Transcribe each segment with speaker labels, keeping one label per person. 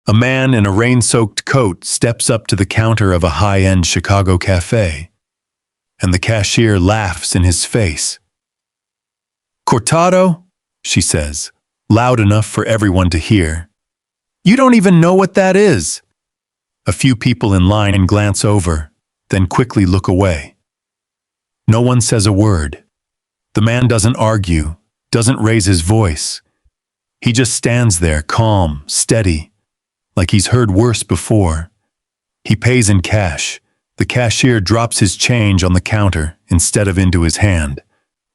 Speaker 1: A man in a rain-soaked coat steps up to the counter of a high-end Chicago café, and the cashier laughs in his face. "Cortado?" she says, loud enough for everyone to hear. "You don't even know what that is." A few people in line glance over, then quickly look away. No one says a word. The man doesn't argue, doesn't raise his voice. He just stands there, calm, steady, like he's heard worse before. He pays in cash. The cashier drops his change on the counter instead of into his hand.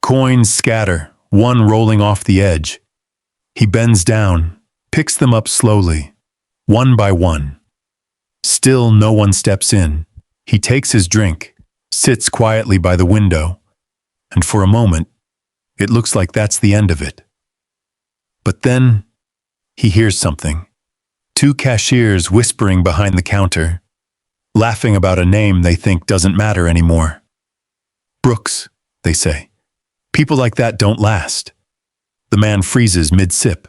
Speaker 1: Coins scatter, one rolling off the edge. He bends down, picks them up slowly, one by one. Still no one steps in. He takes his drink, sits quietly by the window, and for a moment, it looks like that's the end of it. But then, he hears something. Two cashiers whispering behind the counter, laughing about a name they think doesn't matter anymore. "Brooks," they say. "People like that don't last." The man freezes mid-sip,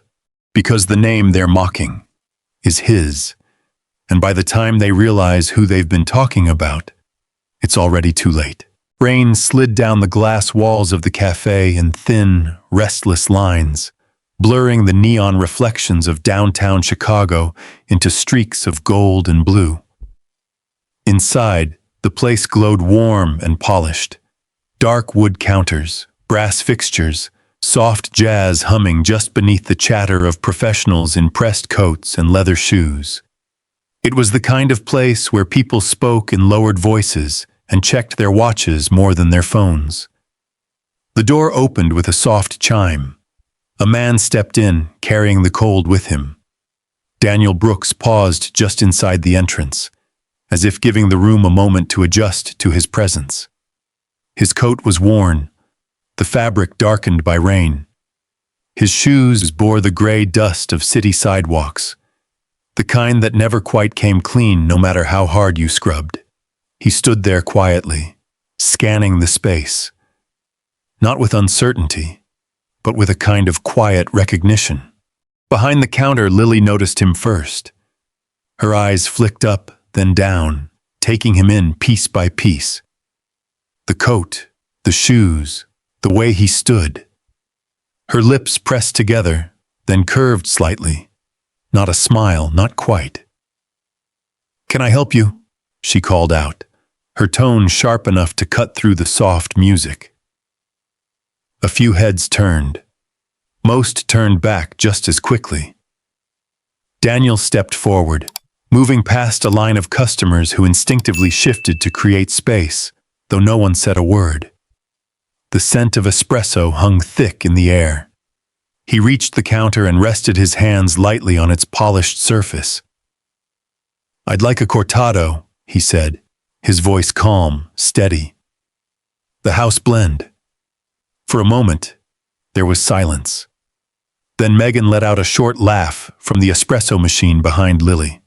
Speaker 1: because the name they're mocking is his. And by the time they realize who they've been talking about, it's already too late. Rain slid down the glass walls of the cafe in thin, restless lines, blurring the neon reflections of downtown Chicago into streaks of gold and blue. Inside, the place glowed warm and polished. Dark wood counters, brass fixtures, soft jazz humming just beneath the chatter of professionals in pressed coats and leather shoes. It was the kind of place where people spoke in lowered voices and checked their watches more than their phones. The door opened with a soft chime. A man stepped in, carrying the cold with him. Daniel Brooks paused just inside the entrance, as if giving the room a moment to adjust to his presence. His coat was worn, the fabric darkened by rain. His shoes bore the gray dust of city sidewalks, the kind that never quite came clean no matter how hard you scrubbed. He stood there quietly, scanning the space, not with uncertainty, but with a kind of quiet recognition. Behind the counter, Lily noticed him first. Her eyes flicked up, then down, taking him in piece by piece. The coat, the shoes, the way he stood. Her lips pressed together, then curved slightly. Not a smile, not quite. "Can I help you?" she called out, her tone sharp enough to cut through the soft music. A few heads turned. Most turned back just as quickly. Daniel stepped forward, moving past a line of customers who instinctively shifted to create space, though no one said a word. The scent of espresso hung thick in the air. He reached the counter and rested his hands lightly on its polished surface. "I'd like a cortado," he said, his voice calm, steady. "The house blend." For a moment, there was silence. Then Megan let out a short laugh from the espresso machine behind Lily.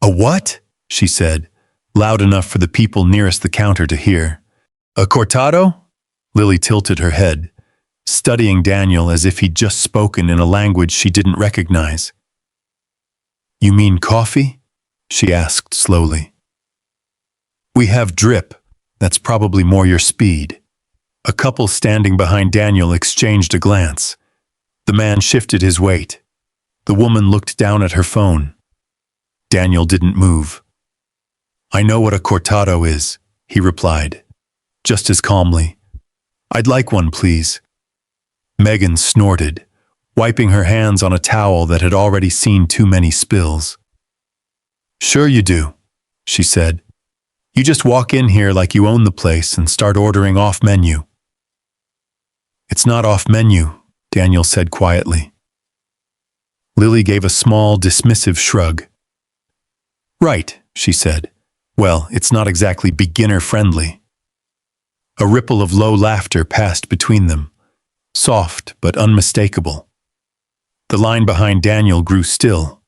Speaker 1: "A what?" she said, loud enough for the people nearest the counter to hear. "A cortado?" Lily tilted her head, studying Daniel as if he'd just spoken in a language she didn't recognize. "You mean coffee?" she asked slowly. "We have drip. That's probably more your speed." A couple standing behind Daniel exchanged a glance. The man shifted his weight. The woman looked down at her phone. Daniel didn't move. "I know what a cortado is," he replied, just as calmly. "I'd like one, please." Megan snorted, wiping her hands on a towel that had already seen too many spills. "Sure you do," she said. "You just walk in here like you own the place and start ordering off menu." "It's not off menu," Daniel said quietly. Lily gave a small, dismissive shrug. "Right," she said. "Well, it's not exactly beginner-friendly." A ripple of low laughter passed between them, soft but unmistakable. The line behind Daniel grew still.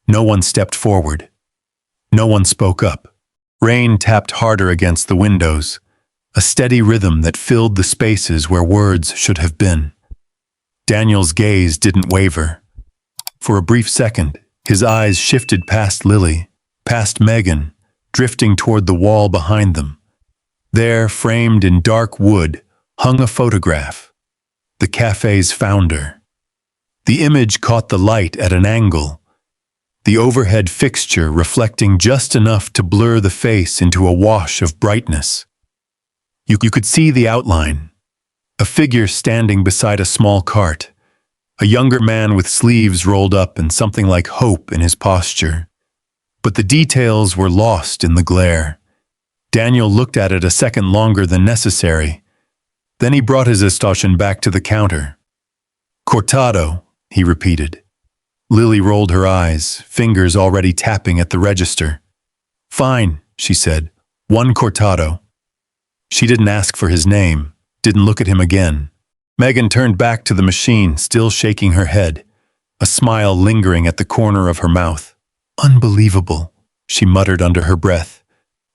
Speaker 1: No one stepped forward. No one spoke up. Rain tapped harder against the windows, a steady rhythm that filled the spaces where words should have been. Daniel's gaze didn't waver. For a brief second, His eyes shifted past Lily, past Megan, drifting toward the wall behind them. There, framed in dark wood, hung a photograph. The cafe's founder. The image caught the light at an angle, the overhead fixture reflecting just enough to blur the face into a wash of brightness. You could see the outline, a figure standing beside a small cart, a younger man with sleeves rolled up and something like hope in his posture. But the details were lost in the glare. Daniel looked at it a second longer than necessary. Then he brought his escutcheon back to the counter. "Cortado," he repeated. Lily rolled her eyes, fingers already tapping at the register. "Fine," she said. "One Cortado." She didn't ask for his name, didn't look at him again. Megan turned back to the machine, still shaking her head, a smile lingering at the corner of her mouth. "Unbelievable," she muttered under her breath,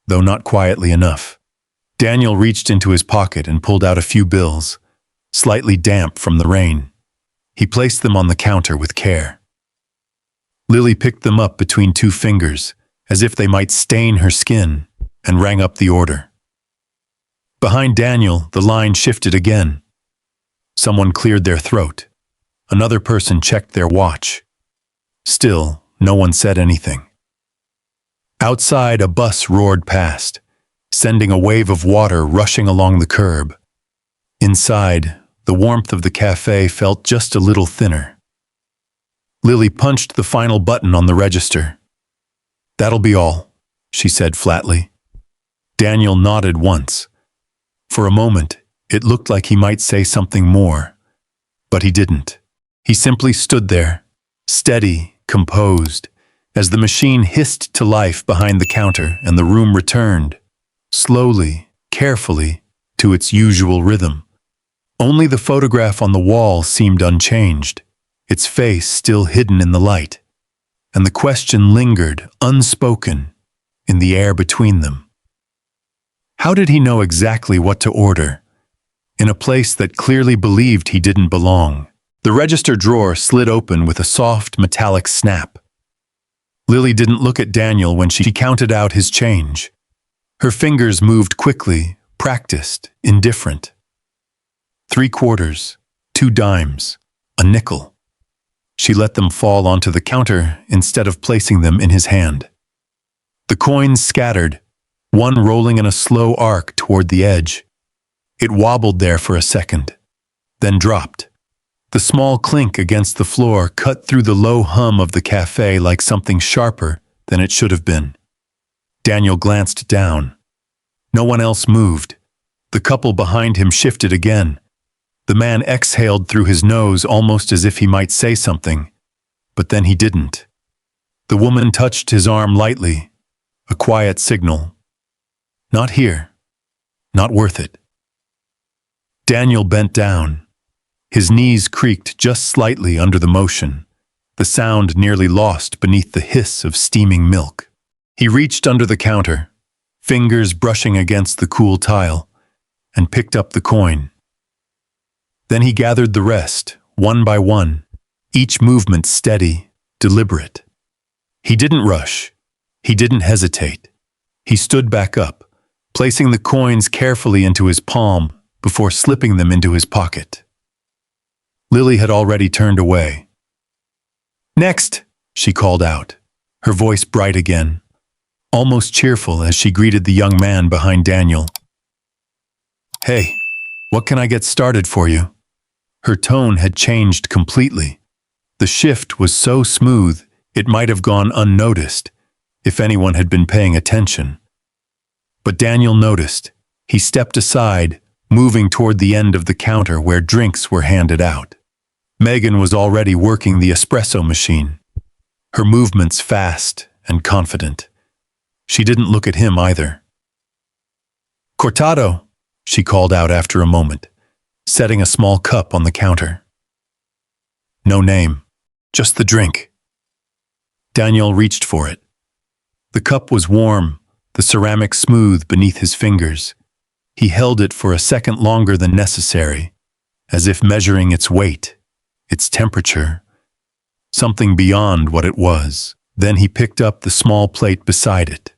Speaker 1: though not quietly enough. Daniel reached into his pocket and pulled out a few bills, slightly damp from the rain. He placed them on the counter with care. Lily picked them up between two fingers, as if they might stain her skin, and rang up the order. Behind Daniel, the line shifted again. Someone cleared their throat. Another person checked their watch. Still, no one said anything. Outside, a bus roared past, sending a wave of water rushing along the curb. Inside, the warmth of the cafe felt just a little thinner. Lily punched the final button on the register. "That'll be all," she said flatly. Daniel nodded once. For a moment, it looked like he might say something more, but he didn't. He simply stood there, steady, composed, as the machine hissed to life behind the counter and the room returned, slowly, carefully, to its usual rhythm. Only the photograph on the wall seemed unchanged, its face still hidden in the light, and the question lingered, unspoken, in the air between them. How did he know exactly what to order, in a place that clearly believed he didn't belong? The register drawer slid open with a soft, metallic snap. Lily didn't look at Daniel when she counted out his change. Her fingers moved quickly, practiced, indifferent. 3 quarters, 2 dimes, a nickel. She let them fall onto the counter instead of placing them in his hand. The coins scattered, one rolling in a slow arc toward the edge. It wobbled there for a second, then dropped. The small clink against the floor cut through the low hum of the cafe like something sharper than it should have been. Daniel glanced down. No one else moved. The couple behind him shifted again. The man exhaled through his nose almost as if he might say something, but then he didn't. The woman touched his arm lightly, a quiet signal. "Not here. Not worth it." Daniel bent down. His knees creaked just slightly under the motion, the sound nearly lost beneath the hiss of steaming milk. He reached under the counter, fingers brushing against the cool tile, and picked up the coin. Then he gathered the rest, one by one, each movement steady, deliberate. He didn't rush. He didn't hesitate. He stood back up, placing the coins carefully into his palm before slipping them into his pocket. Lily had already turned away. "Next," she called out, her voice bright again, almost cheerful as she greeted the young man behind Daniel. "Hey, what can I get started for you?" Her tone had changed completely. The shift was so smooth it might have gone unnoticed if anyone had been paying attention. But Daniel noticed. He stepped aside, moving toward the end of the counter where drinks were handed out. Megan was already working the espresso machine, her movements fast and confident. She didn't look at him either. "Cortado," she called out after a moment, setting a small cup on the counter. No name, just the drink. Daniel reached for it. The cup was warm, the ceramic smooth beneath his fingers. He held it for a second longer than necessary, as if measuring its weight, its temperature. something beyond what it was. Then he picked up the small plate beside it.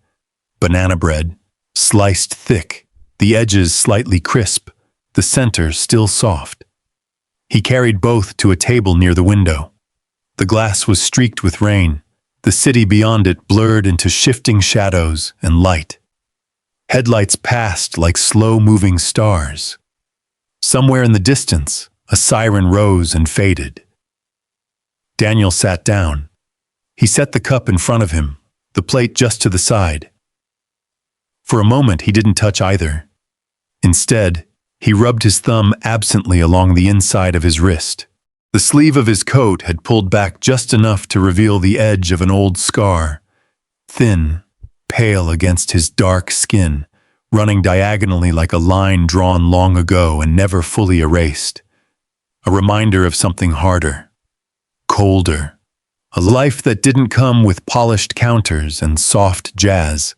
Speaker 1: Banana bread, sliced thick, the edges slightly crisp, the center still soft. He carried both to a table near the window. The glass was streaked with rain, the city beyond it blurred into shifting shadows and light. Headlights passed like slow-moving stars. Somewhere in the distance, a siren rose and faded. Daniel sat down. He set the cup in front of him, the plate just to the side. For a moment, he didn't touch either. Instead, he rubbed his thumb absently along the inside of his wrist. The sleeve of his coat had pulled back just enough to reveal the edge of an old scar, thin, pale against his dark skin, running diagonally like a line drawn long ago and never fully erased. A reminder of something harder, colder, a life that didn't come with polished counters and soft jazz.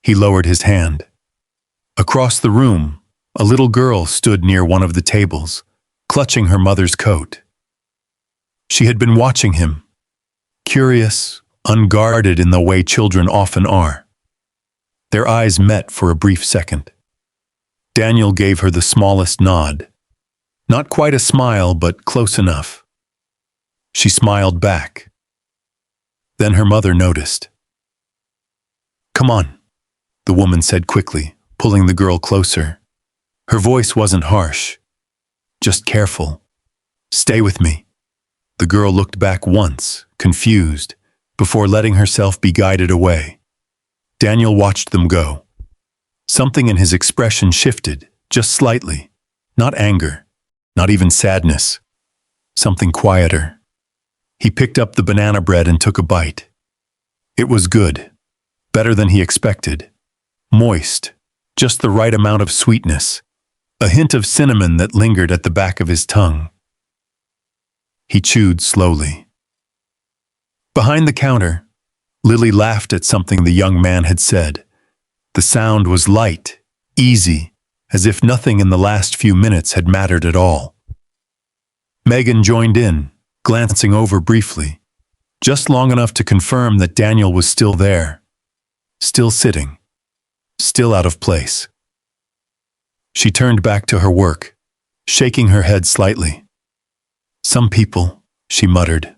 Speaker 1: He lowered his hand. Across the room, a little girl stood near one of the tables, clutching her mother's coat. She had been watching him, curious, unguarded in the way children often are. Their eyes met for a brief second. Daniel gave her the smallest nod. Not quite a smile, but close enough. She smiled back. Then her mother noticed. "Come on," the woman said quickly, pulling the girl closer. Her voice wasn't harsh, just careful. "Stay with me." The girl looked back once, confused, before letting herself be guided away. Daniel watched them go. Something in his expression shifted, just slightly. Not anger, not even sadness. Something quieter. He picked up the banana bread and took a bite. It was good, better than he expected. Moist, just the right amount of sweetness. A hint of cinnamon that lingered at the back of his tongue. He chewed slowly. Behind the counter, Lily laughed at something the young man had said. The sound was light, easy, as if nothing in the last few minutes had mattered at all. Megan joined in, glancing over briefly, just long enough to confirm that Daniel was still there, still sitting, still out of place. She turned back to her work, shaking her head slightly. "Some people," she muttered,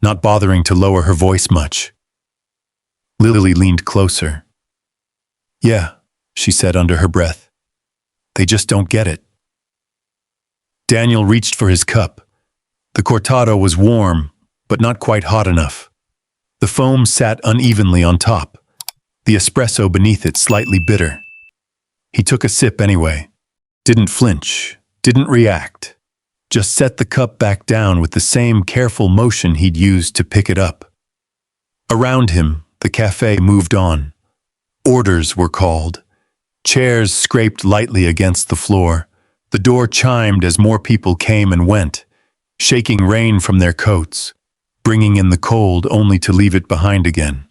Speaker 1: not bothering to lower her voice much. Lily leaned closer. "Yeah," she said under her breath. "They just don't get it." Daniel reached for his cup. The Cortado was warm, but not quite hot enough. The foam sat unevenly on top, the espresso beneath it slightly bitter. He took a sip anyway. Didn't flinch, didn't react. Just set the cup back down with the same careful motion he'd used to pick it up. Around him, the café moved on. Orders were called. Chairs scraped lightly against the floor. The door chimed as more people came and went, shaking rain from their coats, bringing in the cold only to leave it behind again.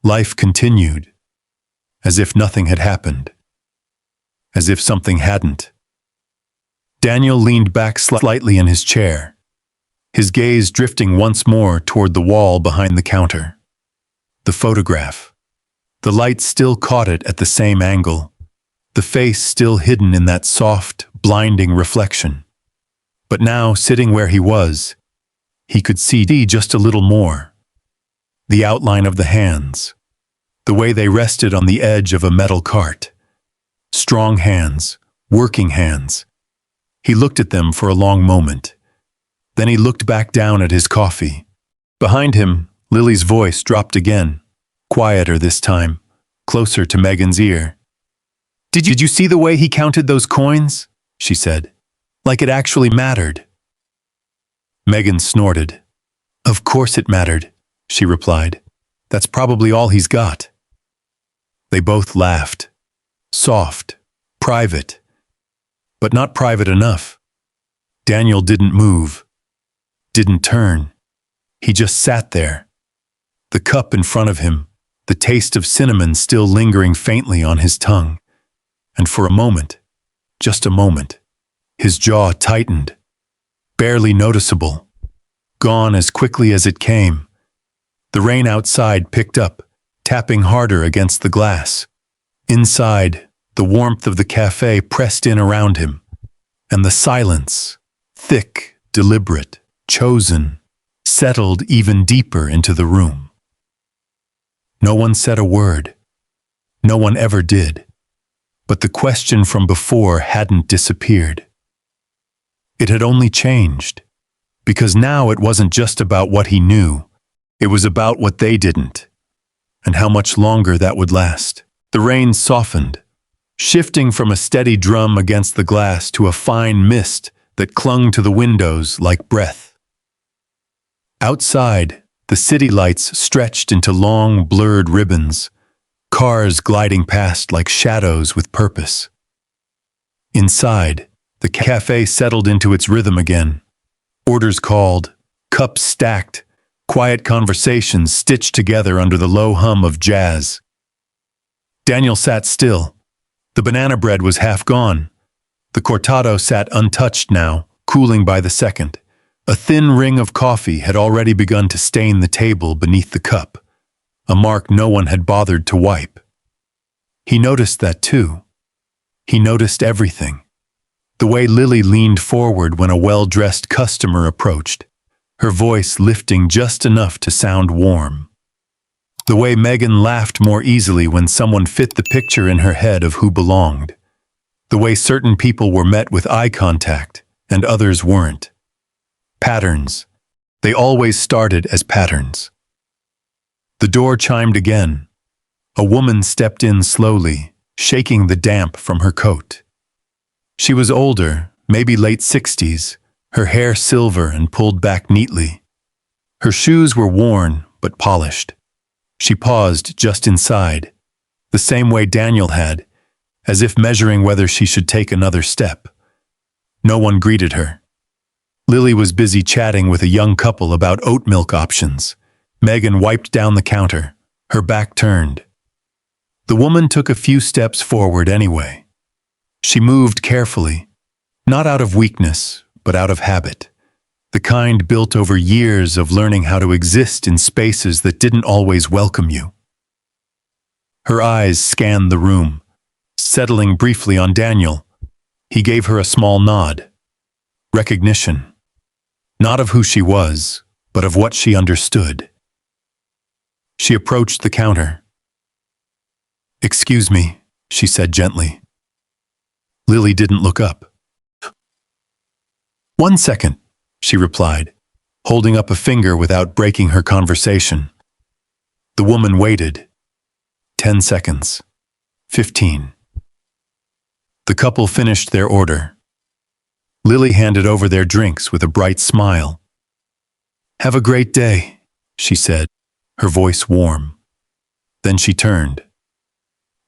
Speaker 1: Life continued, as if nothing had happened, as if something hadn't. Daniel leaned back slightly in his chair, his gaze drifting once more toward the wall behind the counter. The photograph. The light still caught it at the same angle, the face still hidden in that soft, blinding reflection. But now, sitting where he was, he could see just a little more. The outline of the hands, the way they rested on the edge of a metal cart. Strong hands, working hands. He looked at them for a long moment. Then he looked back down at his coffee. Behind him, Lily's voice dropped again, quieter this time, closer to Megan's ear. Did you see the way he counted those coins?" she said. "Like it actually mattered." Megan snorted. "Of course it mattered," she replied. "That's probably all he's got." They both laughed. Soft, private, but not private enough. Daniel didn't move, didn't turn. He just sat there, the cup in front of him, the taste of cinnamon still lingering faintly on his tongue. And for a moment, just a moment, his jaw tightened, barely noticeable. gone as quickly as it came. The rain outside picked up, tapping harder against the glass. Inside, the warmth of the cafe pressed in around him, and the silence, thick, deliberate, chosen, settled even deeper into the room. No one said a word. No one ever did. But the question from before hadn't disappeared. It had only changed, because now it wasn't just about what he knew, it was about what they didn't, and how much longer that would last. The rain softened, shifting from a steady drum against the glass to a fine mist that clung to the windows like breath. Outside, the city lights stretched into long, blurred ribbons, cars gliding past like shadows with purpose. Inside, the cafe settled into its rhythm again. Orders called, cups stacked, quiet conversations stitched together under the low hum of jazz. Daniel sat still. The banana bread was half gone. The Cortado sat untouched now, cooling by the second. A thin ring of coffee had already begun to stain the table beneath the cup, a mark no one had bothered to wipe. He noticed that too. He noticed everything. The way Lily leaned forward when a well-dressed customer approached, her voice lifting just enough to sound warm. The way Megan laughed more easily when someone fit the picture in her head of who belonged. The way certain people were met with eye contact and others weren't. Patterns. They always started as patterns. The door chimed again. A woman stepped in slowly, shaking the damp from her coat. She was older, maybe late 60s, her hair silver and pulled back neatly. Her shoes were worn but polished. She paused just inside, the same way Daniel had, as if measuring whether she should take another step. No one greeted her. Lily was busy chatting with a young couple about oat milk options. Megan wiped down the counter, her back turned. The woman took a few steps forward anyway. She moved carefully, not out of weakness, but out of habit, the kind built over years of learning how to exist in spaces that didn't always welcome you. Her eyes scanned the room, settling briefly on Daniel. He gave her a small nod. Recognition. Not of who she was, but of what she understood. She approached the counter. "Excuse me," she said gently. Lily didn't look up. "1 second," she replied, holding up a finger without breaking her conversation. The woman waited. 10 seconds. 15. The couple finished their order. Lily handed over their drinks with a bright smile. "Have a great day," she said, her voice warm. Then she turned.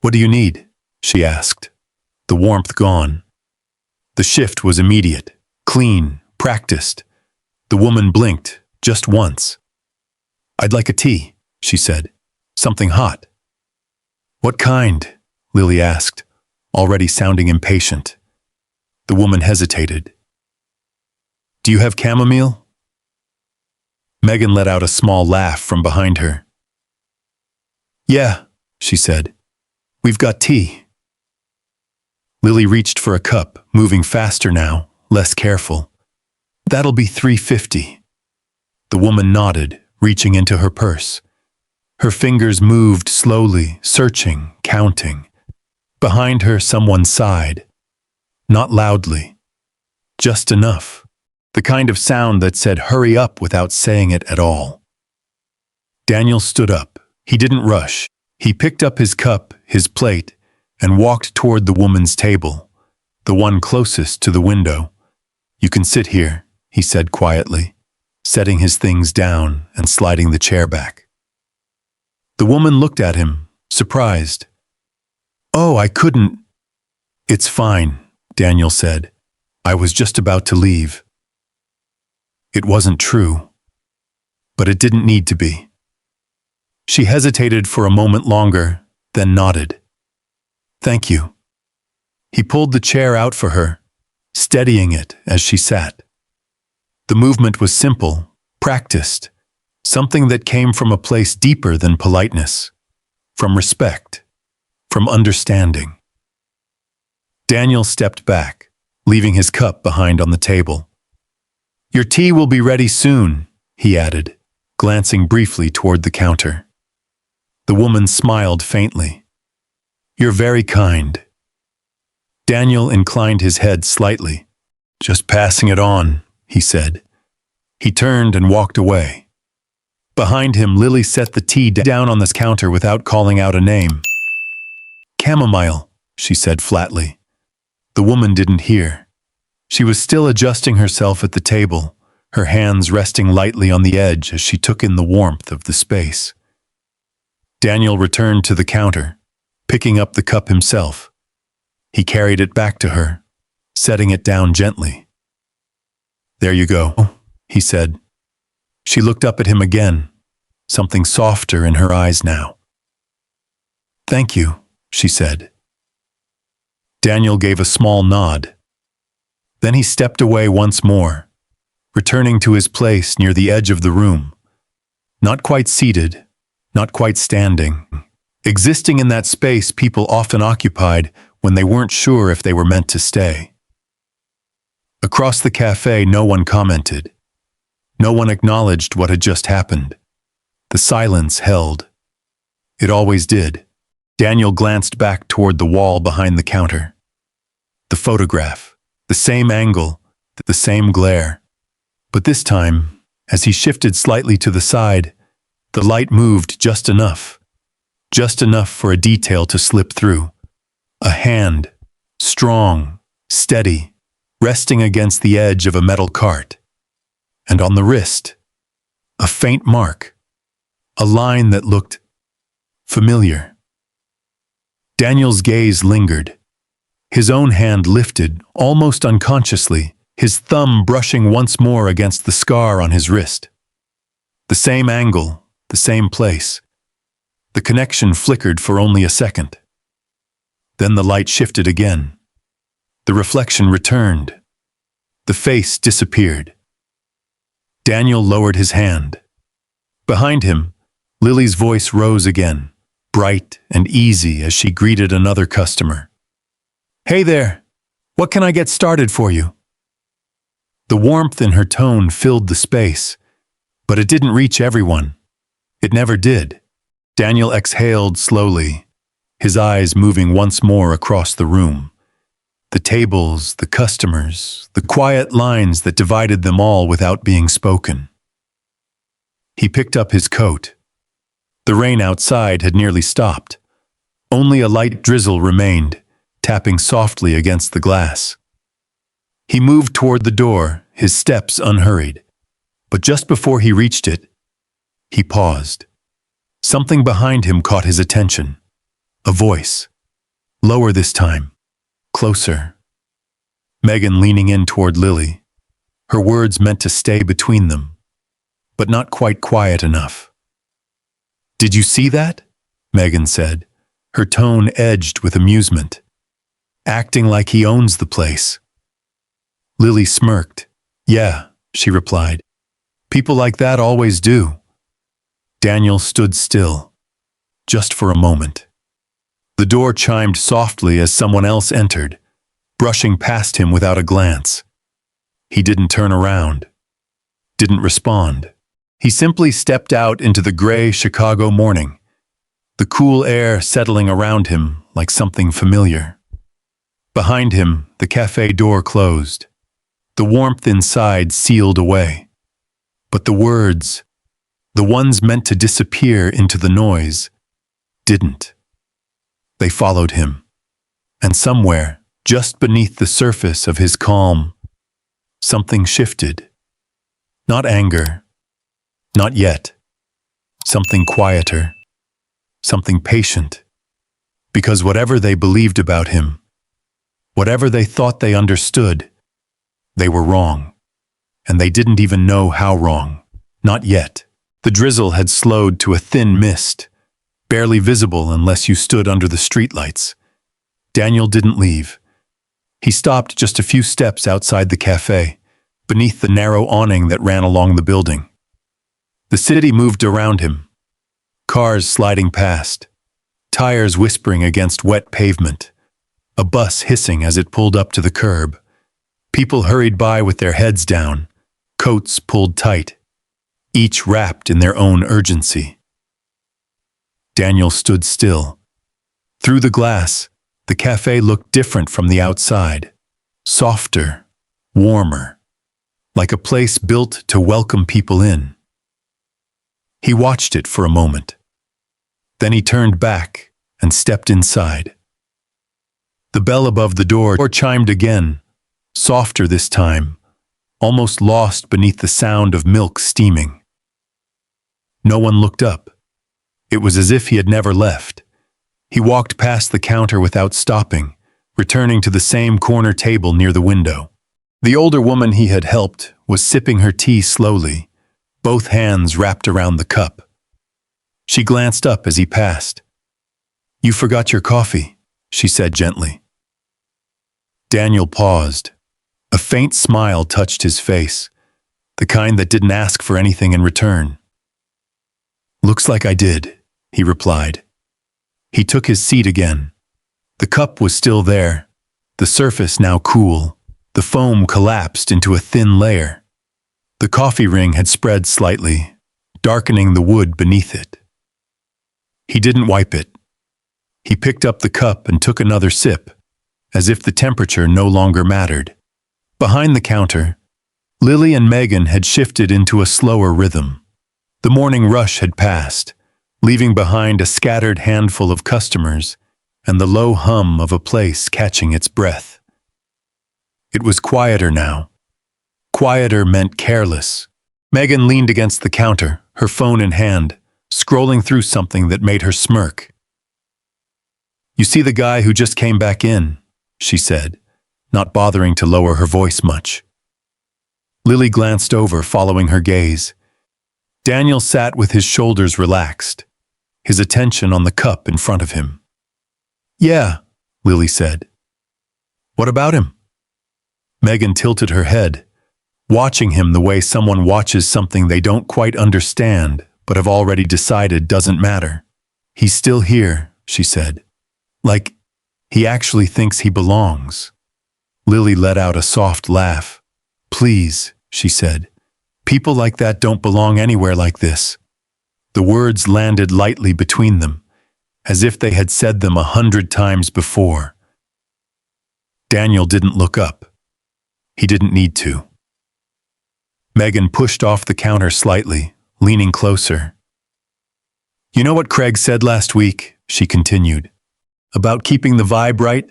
Speaker 1: "What do you need?" she asked, the warmth gone. The shift was immediate, clean, practiced. The woman blinked, just once. "I'd like a tea," she said. "Something hot." "What kind?" Lily asked, already sounding impatient. The woman hesitated. "Do you have chamomile?" Megan let out a small laugh from behind her. "Yeah," she said. "We've got tea." Lily reached for a cup, moving faster now, less careful. "That'll be $3.50. The woman nodded, reaching into her purse. Her fingers moved slowly, searching, counting. Behind her, someone sighed. Not loudly. Just enough. The kind of sound that said hurry up without saying it at all. Daniel stood up. He didn't rush. He picked up his cup, his plate, and walked toward the woman's table, the one closest to the window. "You can sit here," he said quietly, setting his things down and sliding the chair back. The woman looked at him, surprised. "Oh, I couldn't." "It's fine," Daniel said. "I was just about to leave." It wasn't true, but it didn't need to be. She hesitated for a moment longer, then nodded. "Thank you." He pulled the chair out for her, steadying it as she sat. The movement was simple, practiced, something that came from a place deeper than politeness, from respect, from understanding. Daniel stepped back, leaving his cup behind on the table. "Your tea will be ready soon," he added, glancing briefly toward the counter. The woman smiled faintly. "You're very kind." Daniel inclined his head slightly. "Just passing it on," he said. He turned and walked away. Behind him, Lily set the tea down on the counter without calling out a name. "Chamomile," she said flatly. The woman didn't hear. She was still adjusting herself at the table, her hands resting lightly on the edge as she took in the warmth of the space. Daniel returned to the counter, picking up the cup himself. He carried it back to her, setting it down gently. "There you go," he said. She looked up at him again, something softer in her eyes now. "Thank you," she said. Daniel gave a small nod. Then he stepped away once more, returning to his place near the edge of the room. Not quite seated, not quite standing, existing in that space people often occupied when they weren't sure if they were meant to stay. Across the cafe, no one commented. No one acknowledged what had just happened. The silence held. It always did. Daniel glanced back toward the wall behind the counter. The photograph, the same angle, the same glare. But this time, as he shifted slightly to the side, the light moved just enough for a detail to slip through. A hand, strong, steady, resting against the edge of a metal cart. And on the wrist, a faint mark, a line that looked familiar. Daniel's gaze lingered. His own hand lifted, almost unconsciously, his thumb brushing once more against the scar on his wrist. The same angle, the same place. The connection flickered for only a second. Then the light shifted again. The reflection returned. The face disappeared. Daniel lowered his hand. Behind him, Lily's voice rose again, bright and easy as she greeted another customer. "Hey there, what can I get started for you?" The warmth in her tone filled the space, but it didn't reach everyone. It never did. Daniel exhaled slowly, his eyes moving once more across the room. The tables, the customers, the quiet lines that divided them all without being spoken. He picked up his coat. The rain outside had nearly stopped. Only a light drizzle remained, tapping softly against the glass. He moved toward the door, his steps unhurried. But just before he reached it, he paused. Something behind him caught his attention. A voice. Lower this time. Closer. Megan leaning in toward Lily. Her words meant to stay between them, but not quite quiet enough. "Did you see that?" Megan said, her tone edged with amusement. "Acting like he owns the place." Lily smirked. "Yeah," she replied. "People like that always do." Daniel stood still, just for a moment. The door chimed softly as someone else entered, brushing past him without a glance. He didn't turn around, didn't respond. He simply stepped out into the gray Chicago morning, the cool air settling around him like something familiar. Behind him, the cafe door closed. The warmth inside sealed away. But the words, the ones meant to disappear into the noise, didn't. They followed him. And somewhere, just beneath the surface of his calm, something shifted. Not anger. Not yet. Something quieter. Something patient. Because whatever they believed about him, whatever they thought they understood, they were wrong. And they didn't even know how wrong. Not yet. The drizzle had slowed to a thin mist, barely visible unless you stood under the streetlights. Daniel didn't leave. He stopped just a few steps outside the cafe, beneath the narrow awning that ran along the building. The city moved around him, cars sliding past, tires whispering against wet pavement, a bus hissing as it pulled up to the curb. People hurried by with their heads down, coats pulled tight, each wrapped in their own urgency. Daniel stood still. Through the glass, the café looked different from the outside, softer, warmer, like a place built to welcome people in. He watched it for a moment. Then he turned back and stepped inside. The bell above the door chimed again, softer this time, almost lost beneath the sound of milk steaming. No one looked up. It was as if he had never left. He walked past the counter without stopping, returning to the same corner table near the window. The older woman he had helped was sipping her tea slowly, both hands wrapped around the cup. She glanced up as he passed. "You forgot your coffee," she said gently. Daniel paused. A faint smile touched his face, the kind that didn't ask for anything in return. "Looks like I did," he replied. He took his seat again. The cup was still there, the surface now cool, the foam collapsed into a thin layer. The coffee ring had spread slightly, darkening the wood beneath it. He didn't wipe it. He picked up the cup and took another sip, as if the temperature no longer mattered. Behind the counter, Lily and Megan had shifted into a slower rhythm. The morning rush had passed, leaving behind a scattered handful of customers and the low hum of a place catching its breath. It was quieter now. Quieter meant careless. Megan leaned against the counter, her phone in hand, scrolling through something that made her smirk. "You see the guy who just came back in," she said, not bothering to lower her voice much. Lily glanced over, following her gaze. Daniel sat with his shoulders relaxed, his attention on the cup in front of him. "Yeah," Lily said. "What about him?" Megan tilted her head, watching him the way someone watches something they don't quite understand but have already decided doesn't matter. "He's still here," she said. "Like, he actually thinks he belongs." Lily let out a soft laugh. "Please," she said. "People like that don't belong anywhere like this." The words landed lightly between them, as if they had said them 100 times before. Daniel didn't look up. He didn't need to. Megan pushed off the counter slightly, leaning closer. "You know what Craig said last week," she continued, "about keeping the vibe right?"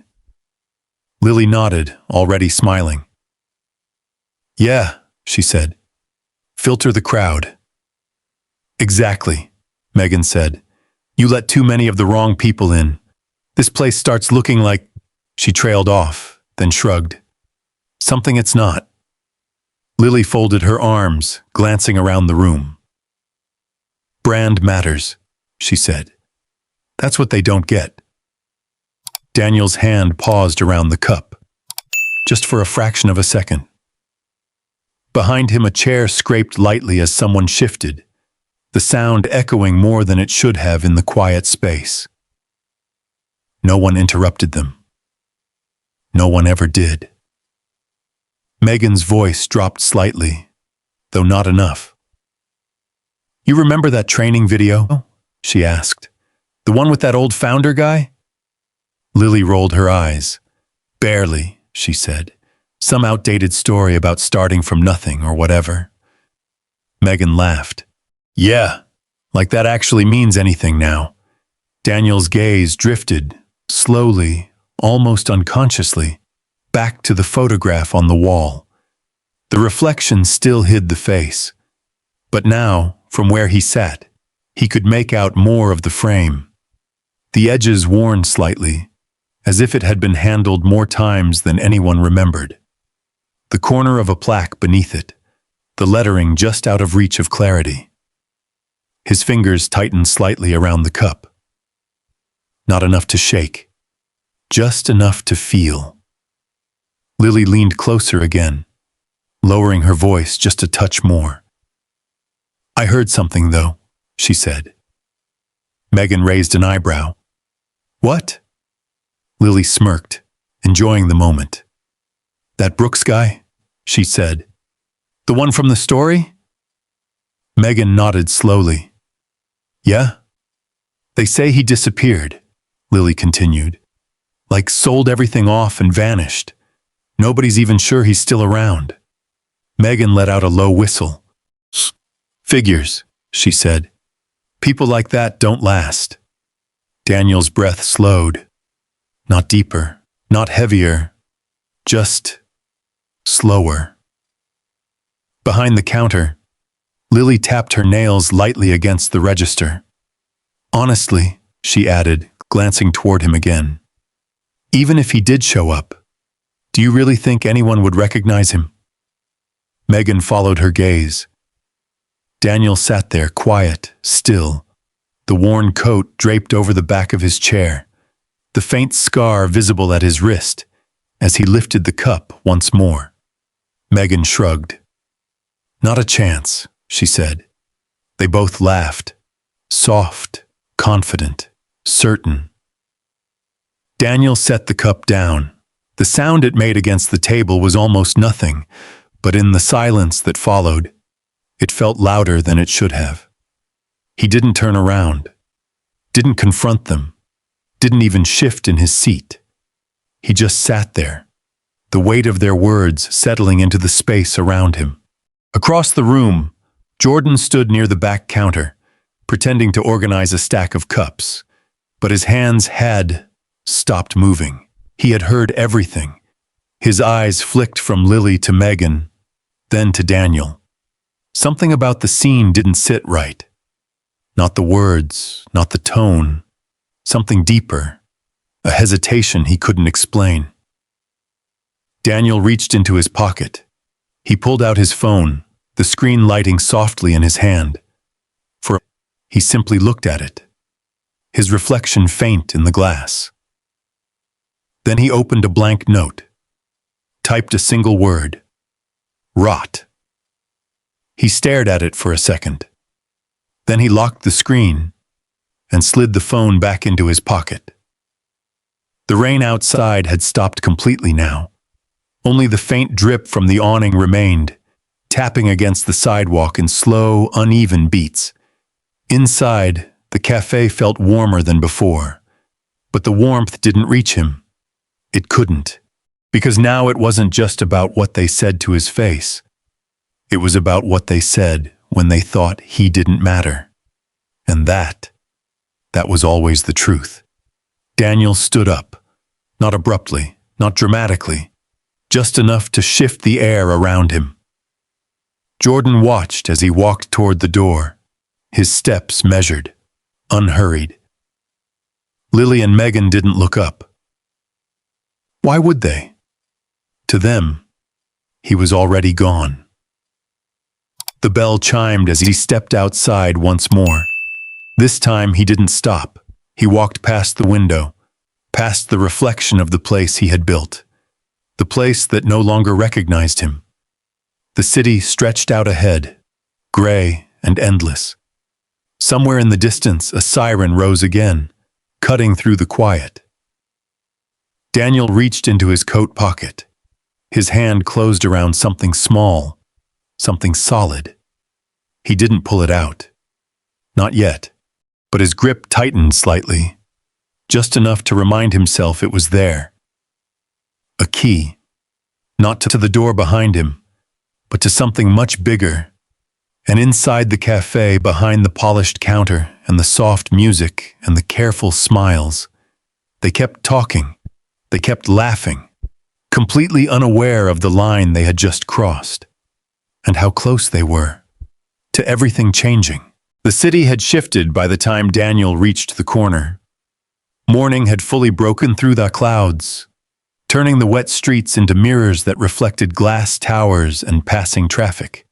Speaker 1: Lily nodded, already smiling. "Yeah," she said. "Filter the crowd." "Exactly," Megan said. "You let too many of the wrong people in. This place starts looking like—" She trailed off, then shrugged. "Something it's not." Lily folded her arms, glancing around the room. "Brand matters," she said. "That's what they don't get." Daniel's hand paused around the cup, just for a fraction of a second. Behind him, a chair scraped lightly as someone shifted, the sound echoing more than it should have in the quiet space. No one interrupted them. No one ever did. Megan's voice dropped slightly, though not enough. "You remember that training video?" she asked. "The one with that old founder guy?" Lily rolled her eyes. "Barely," she said. "Some outdated story about starting from nothing or whatever." Megan laughed. "Yeah, like that actually means anything now." Daniel's gaze drifted, slowly, almost unconsciously, back to the photograph on the wall. The reflection still hid the face, but now, from where he sat, he could make out more of the frame. The edges worn slightly, as if it had been handled more times than anyone remembered. The corner of a plaque beneath it, the lettering just out of reach of clarity. His fingers tightened slightly around the cup. Not enough to shake, just enough to feel. Lily leaned closer again, lowering her voice just a touch more. I heard something, though, she said. Megan raised an eyebrow. What? Lily smirked, enjoying the moment. That Brooks guy? She said. The one from the story? Megan nodded slowly. Yeah? They say he disappeared, Lily continued. Like sold everything off and vanished. Nobody's even sure he's still around. Megan let out a low whistle. Figures, she said. People like that don't last. Daniel's breath slowed. Not deeper, not heavier, just slower. Behind the counter, Lily tapped her nails lightly against the register. Honestly, she added, glancing toward him again, even if he did show up, do you really think anyone would recognize him? Megan followed her gaze. Daniel sat there, quiet, still, the worn coat draped over the back of his chair, the faint scar visible at his wrist as he lifted the cup once more. Megan shrugged. Not a chance, she said. They both laughed, soft, confident, certain. Daniel set the cup down. The sound it made against the table was almost nothing, but in the silence that followed, it felt louder than it should have. He didn't turn around, didn't confront them, didn't even shift in his seat. He just sat there, the weight of their words settling into the space around him. Across the room, Jordan stood near the back counter, pretending to organize a stack of cups, but his hands had stopped moving. He had heard everything. His eyes flicked from Lily to Megan, then to Daniel. Something about the scene didn't sit right. Not the words, not the tone. Something deeper, a hesitation he couldn't explain. Daniel reached into his pocket. He pulled out his phone, the screen lighting softly in his hand. He simply looked at it, his reflection faint in the glass. Then he opened a blank note, typed a single word, rot. He stared at it for a second. Then he locked the screen and slid the phone back into his pocket. The rain outside had stopped completely now. Only the faint drip from the awning remained, tapping against the sidewalk in slow, uneven beats. Inside, the café felt warmer than before, but the warmth didn't reach him. It couldn't, because now it wasn't just about what they said to his face. It was about what they said when they thought he didn't matter. And that was always the truth. Daniel stood up, not abruptly, not dramatically, just enough to shift the air around him. Jordan watched as he walked toward the door, his steps measured, unhurried. Lily and Megan didn't look up. Why would they? To them, he was already gone. The bell chimed as he stepped outside once more. This time he didn't stop. He walked past the window, past the reflection of the place he had built, the place that no longer recognized him. The city stretched out ahead, gray and endless. Somewhere in the distance, a siren rose again, cutting through the quiet. Daniel reached into his coat pocket. His hand closed around something small, something solid. He didn't pull it out. Not yet, but his grip tightened slightly, just enough to remind himself it was there. A key, not to the door behind him, but to something much bigger. And inside the café, behind the polished counter and the soft music and the careful smiles, they kept talking, they kept laughing, completely unaware of the line they had just crossed, and how close they were to everything changing. The city had shifted by the time Daniel reached the corner. Morning had fully broken through the clouds, turning the wet streets into mirrors that reflected glass towers and passing traffic.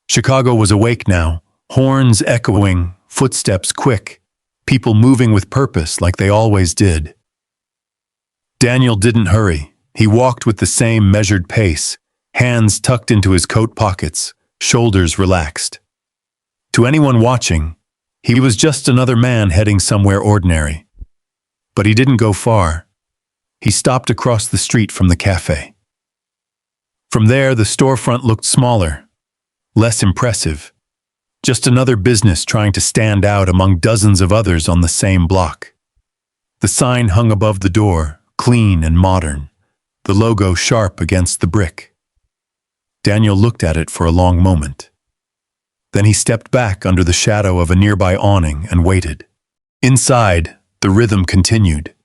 Speaker 1: Chicago was awake now, horns echoing, footsteps quick, people moving with purpose like they always did. Daniel didn't hurry. He walked with the same measured pace, hands tucked into his coat pockets, shoulders relaxed. To anyone watching, he was just another man heading somewhere ordinary. But he didn't go far. He stopped across the street from the cafe. From there, the storefront looked smaller, less impressive. Just another business trying to stand out among dozens of others on the same block. The sign hung above the door, clean and modern, the logo sharp against the brick. Daniel looked at it for a long moment. Then he stepped back under the shadow of a nearby awning and waited. Inside, the rhythm continued.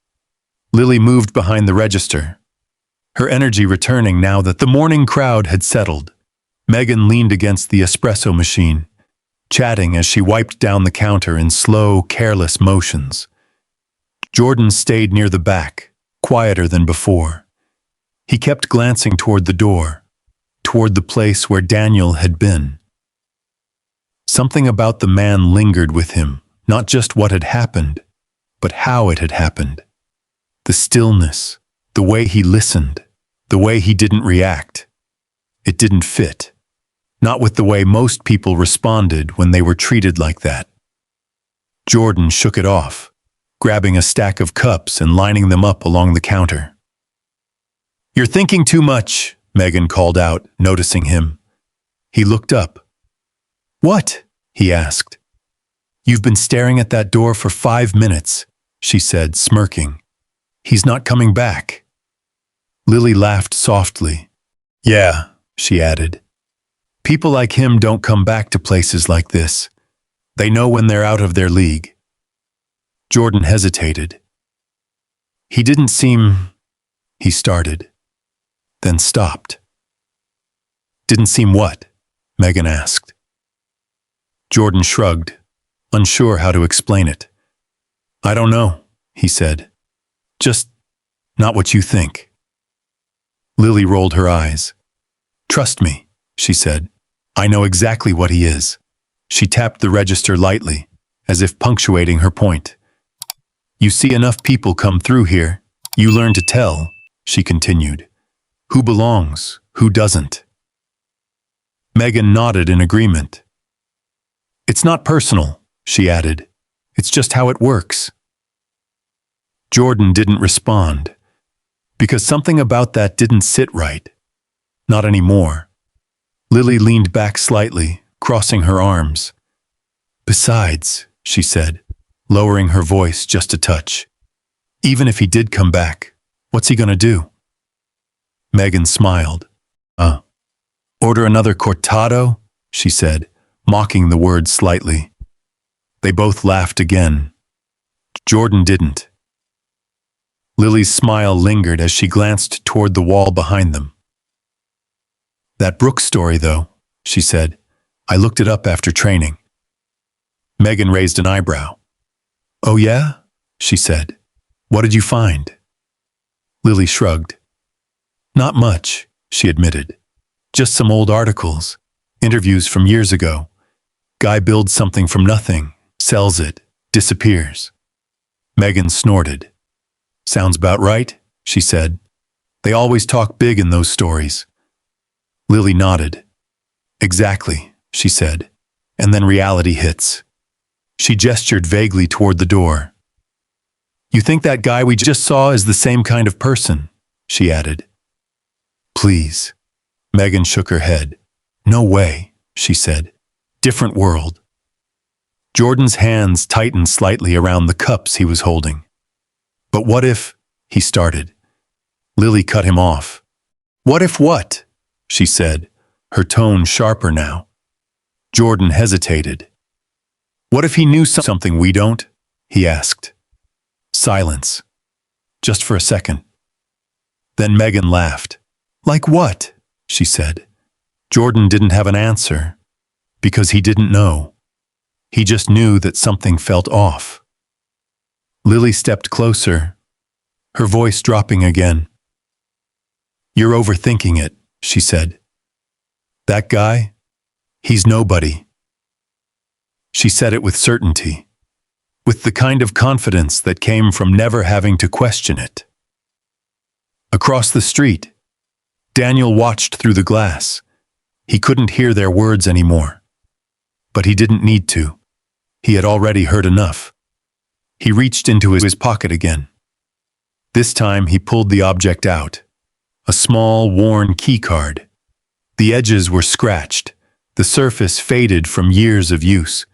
Speaker 1: Lily moved behind the register, her energy returning now that the morning crowd had settled. Megan leaned against the espresso machine, chatting as she wiped down the counter in slow, careless motions. Jordan stayed near the back, quieter than before. He kept glancing toward the door, toward the place where Daniel had been. Something about the man lingered with him, not just what had happened, but how it had happened. The stillness, the way he listened, the way he didn't react. It didn't fit. Not with the way most people responded when they were treated like that. Jordan shook it off, grabbing a stack of cups and lining them up along the counter. "You're thinking too much," Megan called out, noticing him. He looked up. "What?" he asked. "You've been staring at that door for 5 minutes," she said, smirking. "He's not coming back." Lily laughed softly. "Yeah," she added. "People like him don't come back to places like this. They know when they're out of their league." Jordan hesitated. "He didn't seem—" he started, then stopped. "Didn't seem what?" Megan asked. Jordan shrugged, unsure how to explain it. "I don't know," he said. "Just not what you think." Lily rolled her eyes. "Trust me," she said. "I know exactly what he is." She tapped the register lightly, as if punctuating her point. "You see enough people come through here, you learn to tell," she continued. "Who belongs, who doesn't." Megan nodded in agreement. "It's not personal," she added. "It's just how it works." Jordan didn't respond, because something about that didn't sit right. Not anymore. Lily leaned back slightly, crossing her arms. "Besides," she said, lowering her voice just a touch, "even if he did come back, what's he gonna do?" Megan smiled. Order another cortado?" she said, mocking the word slightly. They both laughed again. Jordan didn't. Lily's smile lingered as she glanced toward the wall behind them. "That Brooks story, though," she said. "I looked it up after training." Megan raised an eyebrow. "Oh yeah?" she said. "What did you find?" Lily shrugged. "Not much," she admitted. "Just some old articles, interviews from years ago. Guy builds something from nothing, sells it, disappears." Megan snorted. "Sounds about right," she said. "They always talk big in those stories." Lily nodded. "Exactly," she said, and then reality hits. She gestured vaguely toward the door. "You think that guy we just saw is the same kind of person?" she added. "Please." Megan shook her head. "No way," she said. "Different world." Jordan's hands tightened slightly around the cups he was holding. "But what if—" he started. Lily cut him off. "What if what?" she said, her tone sharper now. Jordan hesitated. "What if he knew something we don't?" he asked. Silence. Just for a second. Then Megan laughed. "Like what?" she said. Jordan didn't have an answer, because he didn't know. He just knew that something felt off. Lily stepped closer, her voice dropping again. "You're overthinking it," she said. "That guy, he's nobody." She said it with certainty, with the kind of confidence that came from never having to question it. Across the street, Daniel watched through the glass. He couldn't hear their words anymore. But he didn't need to. He had already heard enough. He reached into his pocket again. This time he pulled the object out. A small, worn key card. The edges were scratched, the surface faded from years of use.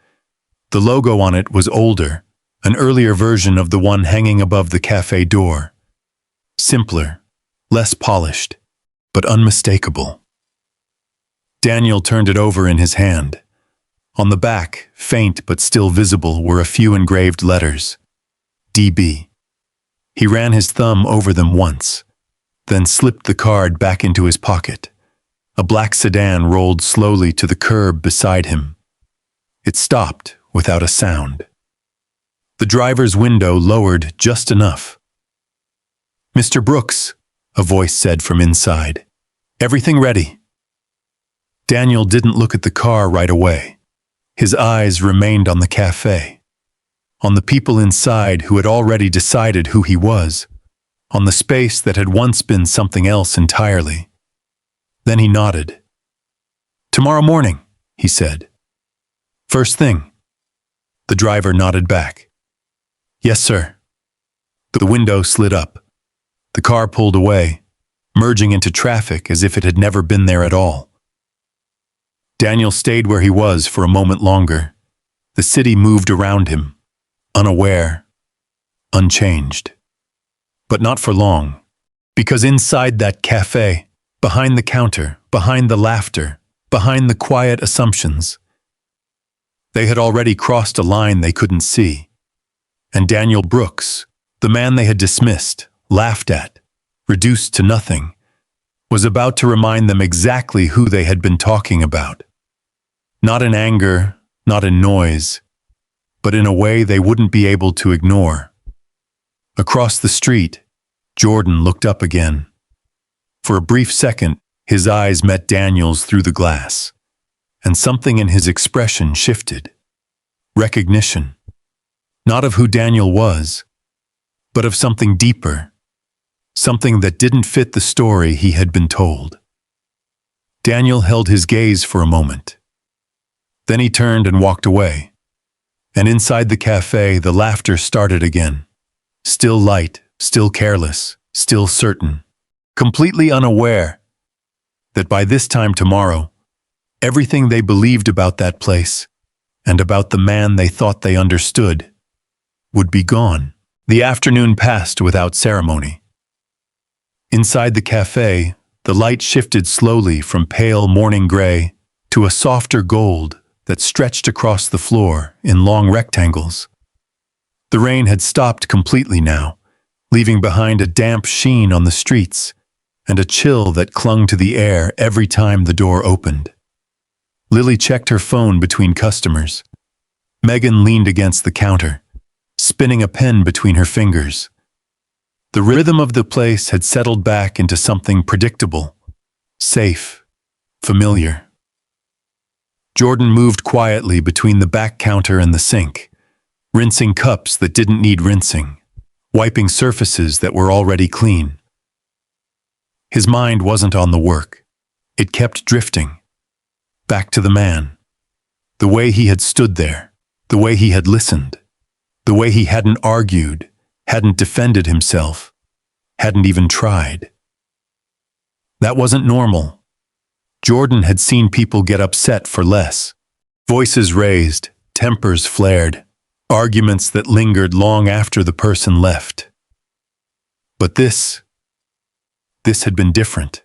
Speaker 1: The logo on it was older, an earlier version of the one hanging above the cafe door. Simpler, less polished, but unmistakable. Daniel turned it over in his hand. On the back, faint but still visible, were a few engraved letters. DB. He ran his thumb over them once, then slipped the card back into his pocket. A black sedan rolled slowly to the curb beside him. It stopped without a sound. The driver's window lowered just enough. "Mr. Brooks," a voice said from inside. "Everything ready?" Daniel didn't look at the car right away. His eyes remained on the cafe, on the people inside who had already decided who he was, on the space that had once been something else entirely. Then he nodded. "Tomorrow morning," he said. "First thing." The driver nodded back. "Yes, sir." The window slid up. The car pulled away, merging into traffic as if it had never been there at all. Daniel stayed where he was for a moment longer. The city moved around him, unaware, unchanged. But not for long, because inside that cafe, behind the counter, behind the laughter, behind the quiet assumptions, they had already crossed a line they couldn't see. And Daniel Brooks, the man they had dismissed, laughed at, reduced to nothing, was about to remind them exactly who they had been talking about. Not in anger, not in noise, but in a way they wouldn't be able to ignore. Across the street, Jordan looked up again. For a brief second, his eyes met Daniel's through the glass, and something in his expression shifted. Recognition. Not of who Daniel was, but of something deeper, something that didn't fit the story he had been told. Daniel held his gaze for a moment. Then he turned and walked away. And inside the cafe, the laughter started again. Still light, still careless, still certain, completely unaware that by this time tomorrow, everything they believed about that place and about the man they thought they understood would be gone. The afternoon passed without ceremony. Inside the cafe, the light shifted slowly from pale morning gray to a softer gold that stretched across the floor in long rectangles. The rain had stopped completely now, leaving behind a damp sheen on the streets and a chill that clung to the air every time the door opened. Lily checked her phone between customers. Megan leaned against the counter, spinning a pen between her fingers. The rhythm of the place had settled back into something predictable, safe, familiar. Jordan moved quietly between the back counter and the sink, rinsing cups that didn't need rinsing, wiping surfaces that were already clean. His mind wasn't on the work. It kept drifting. Back to the man. The way he had stood there, the way he had listened, the way he hadn't argued, hadn't defended himself, hadn't even tried. That wasn't normal. Jordan had seen people get upset for less. Voices raised, tempers flared, arguments that lingered long after the person left. But this had been different.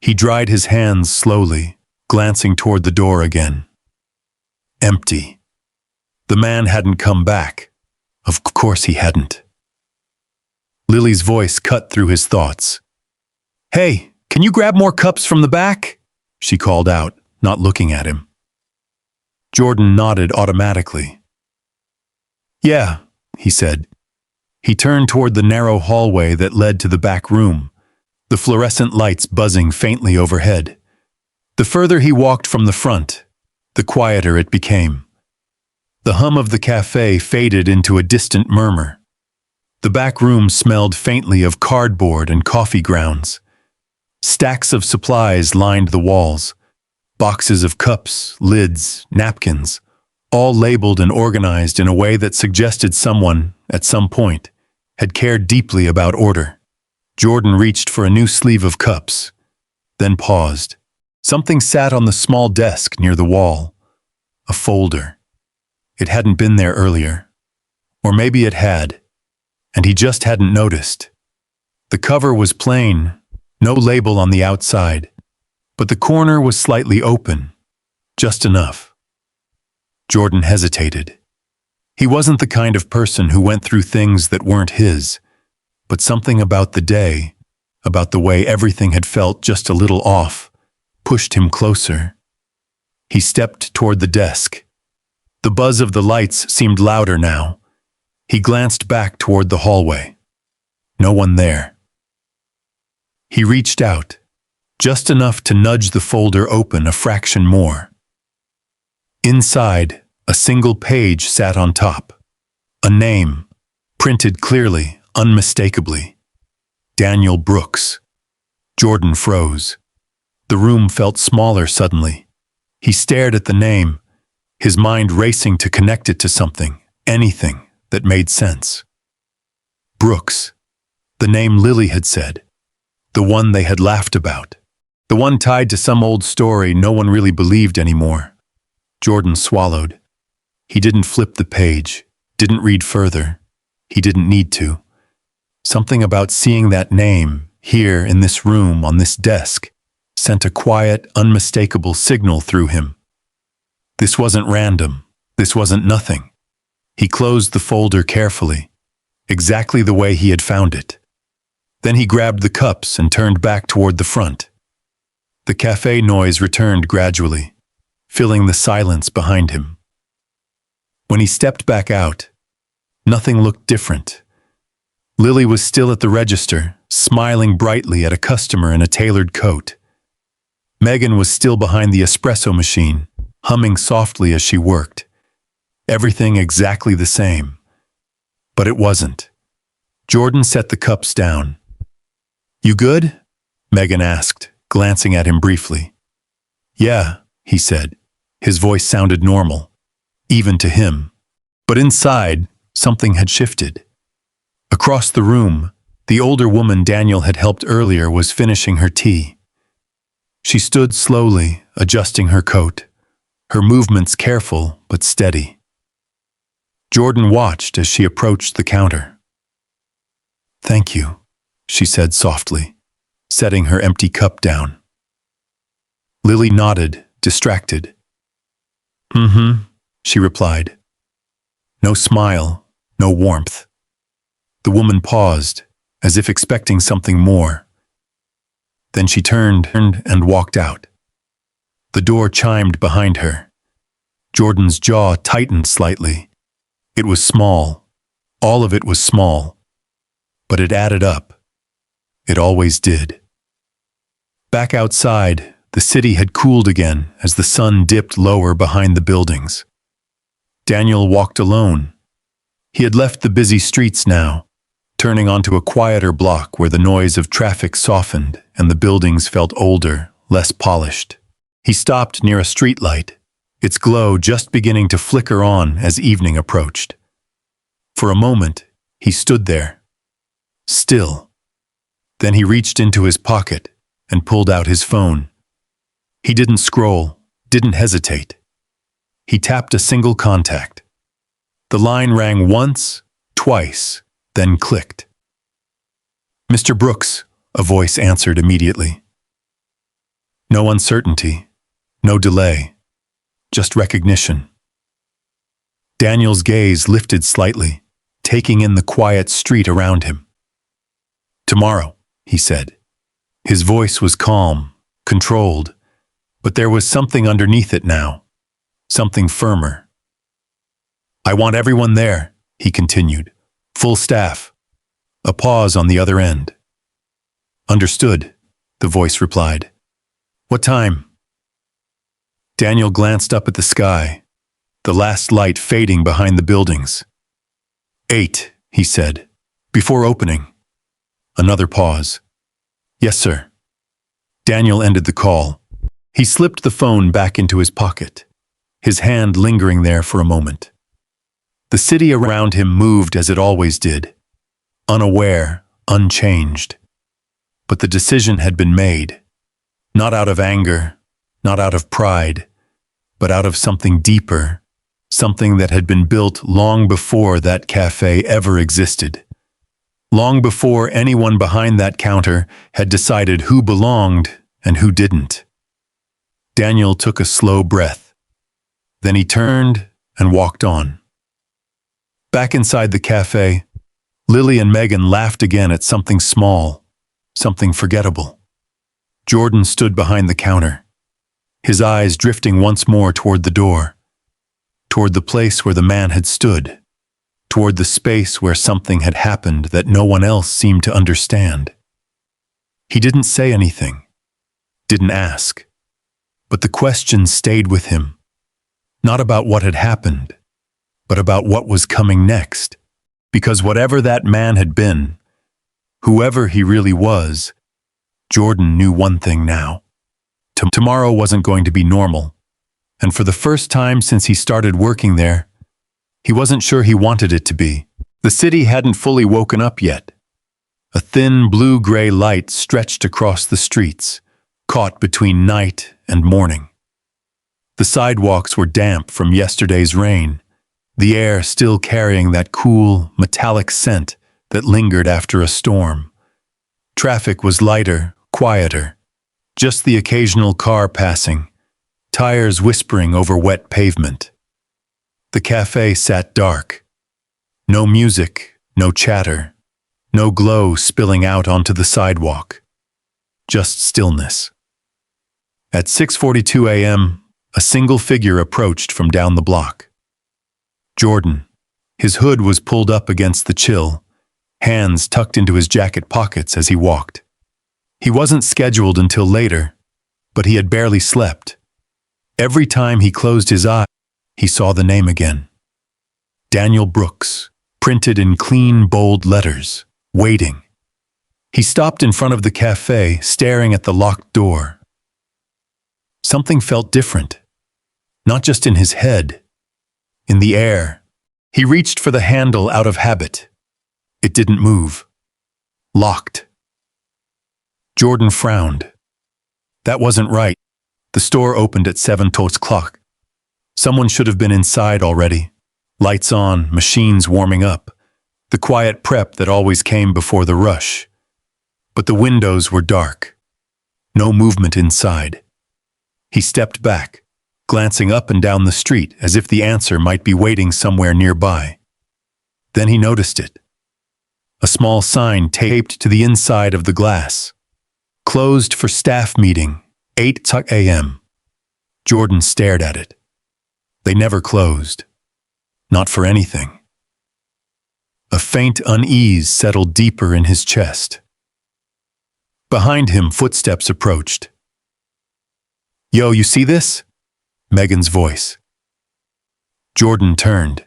Speaker 1: He dried his hands slowly, glancing toward the door again. Empty. The man hadn't come back. Of course he hadn't. Lily's voice cut through his thoughts. "Hey, can you grab more cups from the back?" she called out, not looking at him. Jordan nodded automatically. "Yeah," he said. He turned toward the narrow hallway that led to the back room, the fluorescent lights buzzing faintly overhead. The further he walked from the front, the quieter it became. The hum of the cafe faded into a distant murmur. The back room smelled faintly of cardboard and coffee grounds. Stacks of supplies lined the walls, Boxes of cups, lids, napkins, all labeled and organized in a way that suggested someone, at some point, had cared deeply about order. Jordan reached for a new sleeve of cups, then paused. Something sat on the small desk near the wall. A folder. It hadn't been there earlier. Or maybe it had, and he just hadn't noticed. The cover was plain, no label on the outside, but the corner was slightly open, just enough. Jordan hesitated. He wasn't the kind of person who went through things that weren't his, but something about the day, about the way everything had felt just a little off, pushed him closer. He stepped toward the desk. The buzz of the lights seemed louder now. He glanced back toward the hallway. No one there. He reached out, just enough to nudge the folder open a fraction more. Inside, a single page sat on top. A name, printed clearly, unmistakably. Daniel Brooks. Jordan froze. The room felt smaller suddenly. He stared at the name, his mind racing to connect it to something, anything that made sense. Brooks. The name Lily had said. The one they had laughed about. The one tied to some old story no one really believed anymore. Jordan swallowed. He didn't flip the page, didn't read further. He didn't need to. Something about seeing that name, here in this room, on this desk, sent a quiet, unmistakable signal through him. This wasn't random. This wasn't nothing. He closed the folder carefully, exactly the way he had found it. Then he grabbed the cups and turned back toward the front. The café noise returned gradually, filling the silence behind him. When he stepped back out, nothing looked different. Lily was still at the register, smiling brightly at a customer in a tailored coat. Megan was still behind the espresso machine, humming softly as she worked. Everything exactly the same. But it wasn't. Jordan set the cups down. "You good?" Megan asked, glancing at him briefly. "Yeah," he said. His voice sounded normal, even to him. But inside, something had shifted. Across the room, the older woman Daniel had helped earlier was finishing her tea. She stood slowly, adjusting her coat, her movements careful but steady. Jordan watched as she approached the counter. "Thank you," she said softly, setting her empty cup down. Lily nodded, distracted. "Mm-hmm," she replied. No smile, no warmth. The woman paused, as if expecting something more. Then she turned and walked out. The door chimed behind her. Jordan's jaw tightened slightly. It was small. All of it was small. But it added up. It always did. Back outside, the city had cooled again as the sun dipped lower behind the buildings. Daniel walked alone. He had left the busy streets now, turning onto a quieter block where the noise of traffic softened and the buildings felt older, less polished. He stopped near a streetlight, its glow just beginning to flicker on as evening approached. For a moment, he stood there, still. Then he reached into his pocket and pulled out his phone. He didn't scroll, didn't hesitate. He tapped a single contact. The line rang once, twice, then clicked. "Mr. Brooks," a voice answered immediately. No uncertainty, no delay, just recognition. Daniel's gaze lifted slightly, taking in the quiet street around him. "Tomorrow," he said. His voice was calm, controlled, but there was something underneath it now, something firmer. "I want everyone there," he continued. "Full staff." A pause on the other end. "Understood," the voice replied. "What time?" Daniel glanced up at the sky, the last light fading behind the buildings. 8, he said, "before opening." Another pause. "Yes, sir." Daniel ended the call. He slipped the phone back into his pocket, his hand lingering there for a moment. The city around him moved as it always did, unaware, unchanged. But the decision had been made, not out of anger, not out of pride, but out of something deeper, something that had been built long before that cafe ever existed. Long before anyone behind that counter had decided who belonged and who didn't. Daniel took a slow breath. Then he turned and walked on. Back inside the cafe, Lily and Megan laughed again at something small, something forgettable. Jordan stood behind the counter, his eyes drifting once more toward the door, toward the place where the man had stood, toward the space where something had happened that no one else seemed to understand. He didn't say anything, didn't ask, but the question stayed with him, not about what had happened, but about what was coming next, because whatever that man had been, whoever he really was, Jordan knew one thing now. Tomorrow wasn't going to be normal, and for the first time since he started working there, he wasn't sure he wanted it to be. The city hadn't fully woken up yet. A thin blue-gray light stretched across the streets, caught between night and morning. The sidewalks were damp from yesterday's rain, the air still carrying that cool, metallic scent that lingered after a storm. Traffic was lighter, quieter, just the occasional car passing, tires whispering over wet pavement. The cafe sat dark. No music, no chatter, no glow spilling out onto the sidewalk. Just stillness. At 6:42 a.m., a single figure approached from down the block. Jordan. His hood was pulled up against the chill, hands tucked into his jacket pockets as he walked. He wasn't scheduled until later, but he had barely slept. Every time he closed his eyes, he saw the name again. Daniel Brooks, printed in clean, bold letters, waiting. He stopped in front of the cafe, staring at the locked door. Something felt different, not just in his head, in the air. He reached for the handle out of habit. It didn't move. Locked. Jordan frowned. That wasn't right. The store opened at 7 o'clock. Someone should have been inside already. Lights on, machines warming up. The quiet prep that always came before the rush. But the windows were dark. No movement inside. He stepped back, glancing up and down the street as if the answer might be waiting somewhere nearby. Then he noticed it. A small sign taped to the inside of the glass. Closed for staff meeting, 8 a.m. Jordan stared at it. They never closed. Not for anything. A faint unease settled deeper in his chest. Behind him, footsteps approached. "Yo, you see this?" Megan's voice. Jordan turned.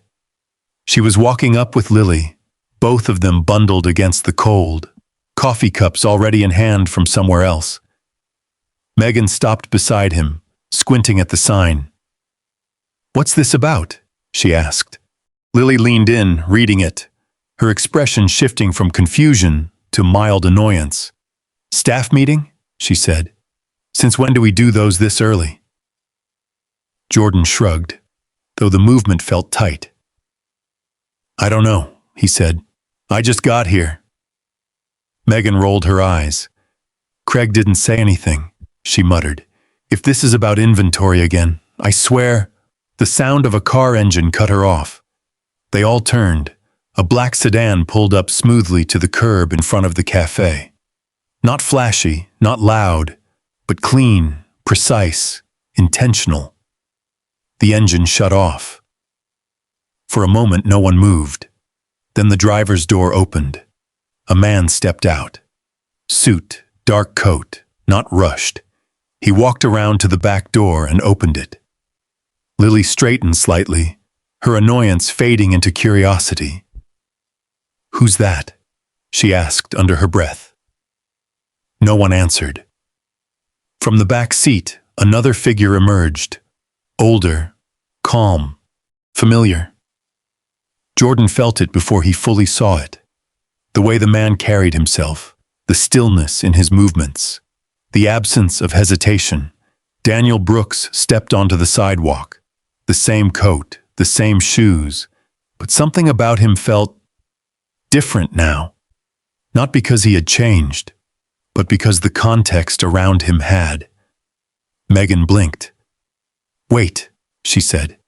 Speaker 1: She was walking up with Lily, both of them bundled against the cold, coffee cups already in hand from somewhere else. Megan stopped beside him, squinting at the sign. "What's this about?" she asked. Lily leaned in, reading it, her expression shifting from confusion to mild annoyance. "Staff meeting?" she said. "Since when do we do those this early?" Jordan shrugged, though the movement felt tight. "I don't know," he said. "I just got here." Megan rolled her eyes. "Craig didn't say anything," she muttered. "If this is about inventory again, I swear..." The sound of a car engine cut her off. They all turned. A black sedan pulled up smoothly to the curb in front of the cafe. Not flashy, not loud, but clean, precise, intentional. The engine shut off. For a moment, no one moved. Then the driver's door opened. A man stepped out. Suit, dark coat, not rushed. He walked around to the back door and opened it. Lily straightened slightly, her annoyance fading into curiosity. "Who's that?" she asked under her breath. No one answered. From the back seat, Another figure emerged, older, calm, familiar. Jordan felt it before he fully saw it. The way the man carried himself, the stillness in his movements, the absence of hesitation. Daniel Brooks stepped onto the sidewalk. The same coat, the same shoes, but something about him felt different now. Not because he had changed, but because the context around him had. Megan blinked. "Wait," she said.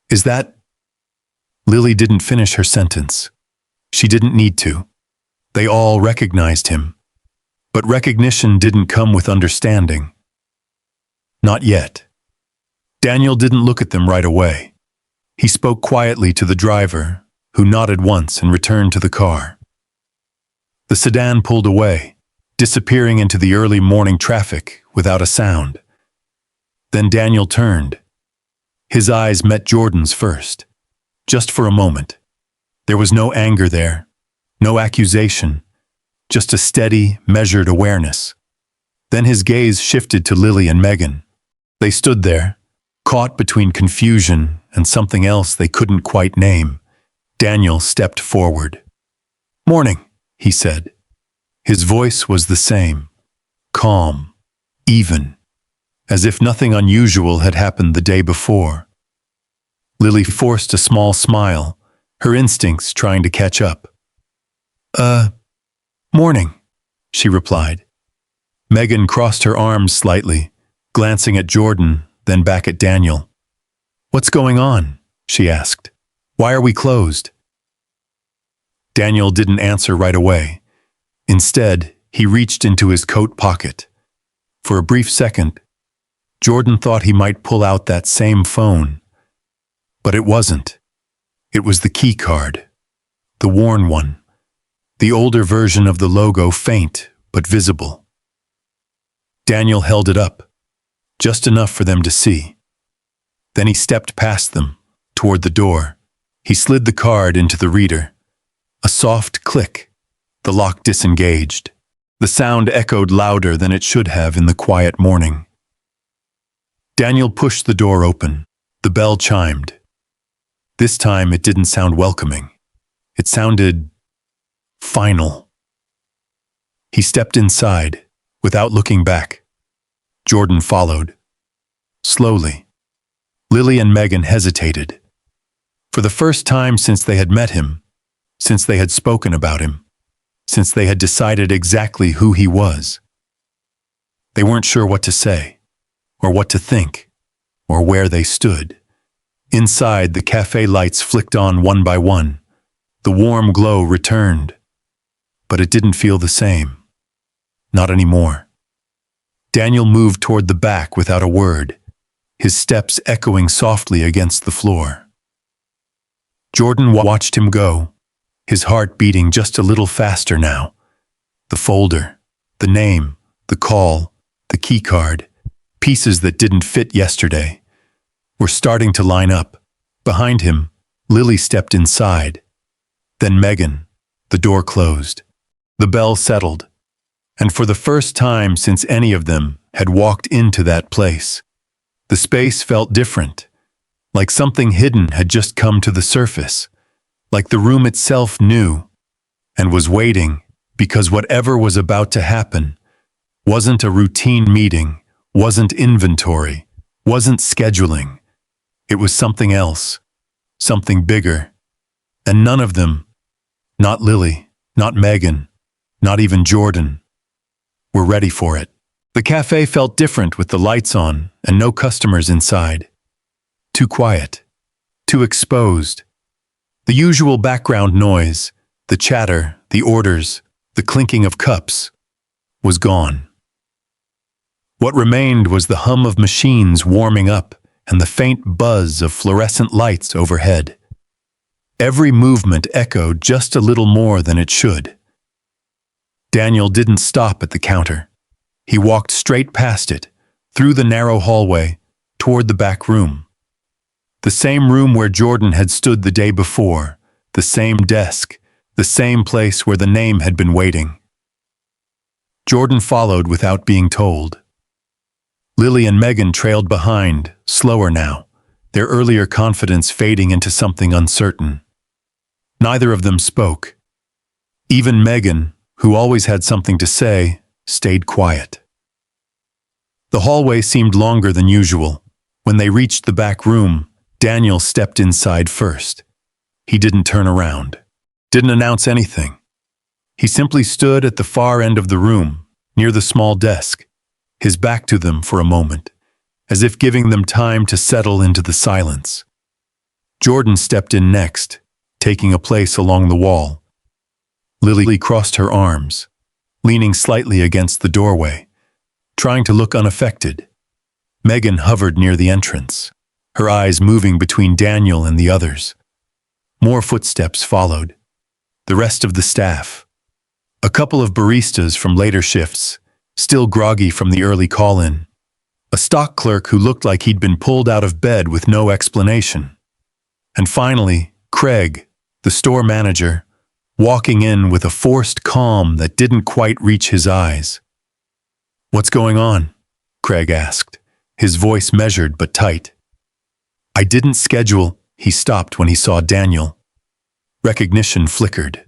Speaker 1: "Is that—" Lily didn't finish her sentence. She didn't need to. They all recognized him. But recognition didn't come with understanding. Not yet. Daniel didn't look at them right away. He spoke quietly to the driver, who nodded once and returned to the car. The sedan pulled away, disappearing into the early morning traffic without a sound. Then Daniel turned. His eyes met Jordan's first. Just for a moment. There was no anger there, no accusation, just a steady, measured awareness. Then his gaze shifted to Lily and Megan. They stood there, caught between confusion and something else they couldn't quite name. Daniel stepped forward. "Morning," he said. His voice was the same, calm, even, as if nothing unusual had happened the day before. Lily forced a small smile, her instincts trying to catch up. Morning," she replied. Megan crossed her arms slightly, glancing at Jordan, then back at Daniel. "What's going on?" she asked. "Why are we closed?" Daniel didn't answer right away. Instead, he reached into his coat pocket. For a brief second, Jordan thought he might pull out that same phone. But it wasn't. It was the key card. The worn one. The older version of the logo, faint but visible. Daniel held it up, just enough for them to see. Then he stepped past them, toward the door. He slid the card into the reader. A soft click. The lock disengaged. The sound echoed louder than it should have in the quiet morning. Daniel pushed the door open. The bell chimed. This time it didn't sound welcoming. It sounded final. He stepped inside, without looking back. Jordan followed. Slowly. Lily and Megan hesitated. For the first time since they had met him, since they had spoken about him, since they had decided exactly who he was. They weren't sure what to say, or what to think, or where they stood. Inside, the cafe lights flicked on one by one. The warm glow returned. But it didn't feel the same. Not anymore. Daniel moved toward the back without a word, his steps echoing softly against the floor. Jordan watched him go, his heart beating just a little faster now. The folder, the name, the call, the key card, pieces that didn't fit yesterday, were starting to line up. Behind him, Lily stepped inside. Then Megan. The door closed. The bell settled. And for the first time since any of them had walked into that place, the space felt different, like something hidden had just come to the surface, like the room itself knew and was waiting, because whatever was about to happen wasn't a routine meeting, wasn't inventory, wasn't scheduling. It was something else, something bigger. And none of them, not Lily, not Megan, not even Jordan, were ready for it. The cafe felt different with the lights on and no customers inside. Too quiet, too exposed. The usual background noise, the chatter, the orders, the clinking of cups, was gone. What remained was the hum of machines warming up and the faint buzz of fluorescent lights overhead. Every movement echoed just a little more than it should. Daniel didn't stop at the counter. He walked straight past it, through the narrow hallway, toward the back room. The same room where Jordan had stood the day before, the same desk, the same place where the name had been waiting. Jordan followed without being told. Lily and Megan trailed behind, slower now, their earlier confidence fading into something uncertain. Neither of them spoke. Even Megan, who always had something to say, stayed quiet. The hallway seemed longer than usual. When they reached the back room, Daniel stepped inside first. He didn't turn around, didn't announce anything. He simply stood at the far end of the room, near the small desk, his back to them for a moment, as if giving them time to settle into the silence. Jordan stepped in next, taking a place along the wall. Lily crossed her arms, leaning slightly against the doorway, trying to look unaffected. Megan hovered near the entrance, her eyes moving between Daniel and the others. More footsteps followed. The rest of the staff. A couple of baristas from later shifts, still groggy from the early call-in. A stock clerk who looked like he'd been pulled out of bed with no explanation. And finally, Craig, the store manager, walking in with a forced calm that didn't quite reach his eyes. "What's going on?" Craig asked, his voice measured but tight. "I didn't schedule." He stopped when he saw Daniel. Recognition flickered.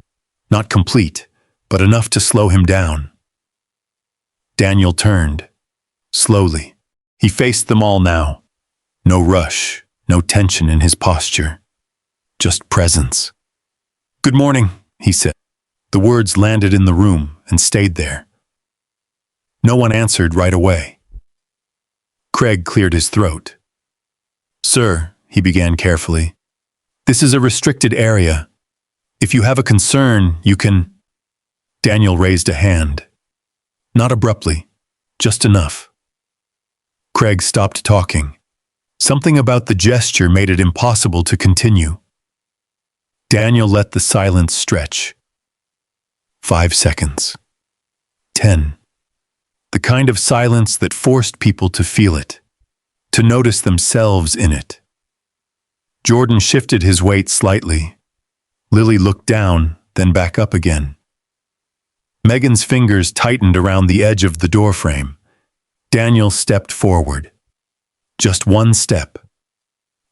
Speaker 1: Not complete, but enough to slow him down. Daniel turned. Slowly. He faced them all now. No rush, no tension in his posture. Just presence. "Good morning," he said. The words landed in the room and stayed there. No one answered right away. Craig cleared his throat. "Sir," he began carefully, "this is a restricted area. If you have a concern, you can—" Daniel raised a hand. Not abruptly, just enough. Craig stopped talking. Something about the gesture made it impossible to continue. Daniel let the silence stretch. 5 seconds. 10. The kind of silence that forced people to feel it, to notice themselves in it. Jordan shifted his weight slightly. Lily looked down, then back up again. Megan's fingers tightened around the edge of the doorframe. Daniel stepped forward. Just one step.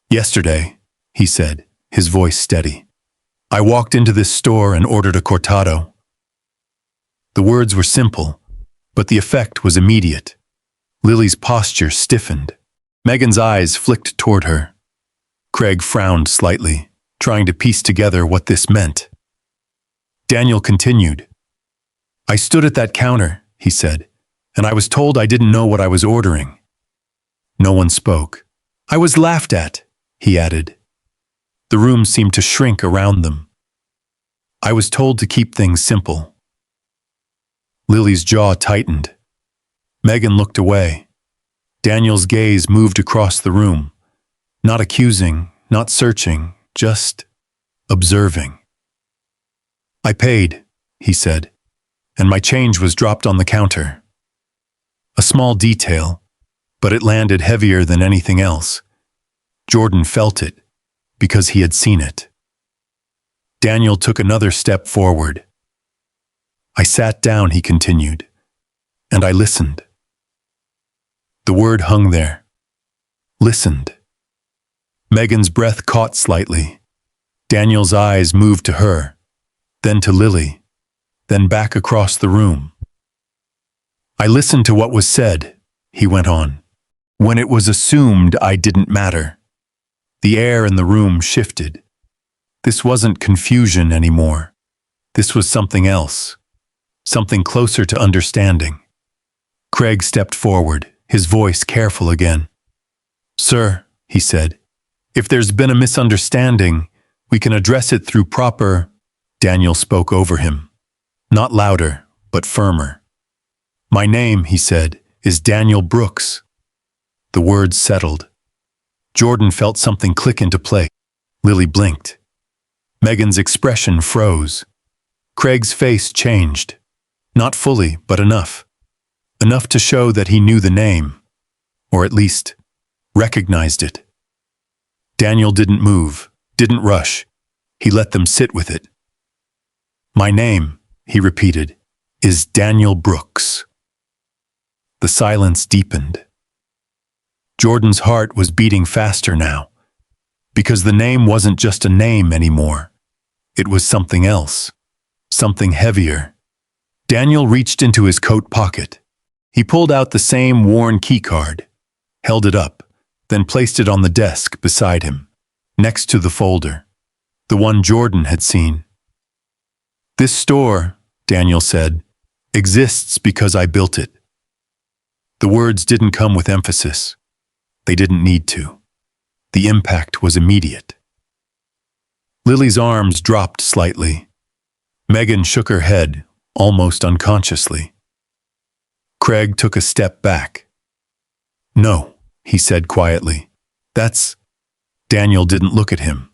Speaker 1: "Yesterday," he said, his voice steady, "I walked into this store and ordered a Cortado." The words were simple, but the effect was immediate. Lily's posture stiffened. Megan's eyes flicked toward her. Craig frowned slightly, trying to piece together what this meant. Daniel continued. "I stood at that counter," he said, "and I was told I didn't know what I was ordering." No one spoke. "I was laughed at," he added. The room seemed to shrink around them. "I was told to keep things simple." Lily's jaw tightened. Megan looked away. Daniel's gaze moved across the room. Not accusing, not searching, just observing. "I paid," he said, "and my change was dropped on the counter." A small detail, but it landed heavier than anything else. Jordan felt it, because he had seen it. Daniel took another step forward. "I sat down," he continued, "and I listened." The word hung there. Listened. Megan's breath caught slightly. Daniel's eyes moved to her, then to Lily, then back across the room. "I listened to what was said," he went on, "when it was assumed I didn't matter." The air in the room shifted. This wasn't confusion anymore. This was something else, something closer to understanding. Craig stepped forward, his voice careful again. "Sir," he said, "if there's been a misunderstanding, we can address it through proper—" Daniel spoke over him. Not louder, but firmer. "My name," he said, "is Daniel Brooks." The words settled. Jordan felt something click into place. Lily blinked. Megan's expression froze. Craig's face changed. Not fully, but enough. Enough to show that he knew the name, or at least recognized it. Daniel didn't move, didn't rush. He let them sit with it. "My name," he repeated, "is Daniel Brooks." The silence deepened. Jordan's heart was beating faster now, because the name wasn't just a name anymore. It was something else, something heavier. Daniel reached into his coat pocket. He pulled out the same worn keycard, held it up, then placed it on the desk beside him, next to the folder, the one Jordan had seen. "This store," Daniel said, "exists because I built it." The words didn't come with emphasis. They didn't need to. The impact was immediate. Lily's arms dropped slightly. Megan shook her head, almost unconsciously. Craig took a step back. "No," he said quietly. "That's—" Daniel didn't look at him.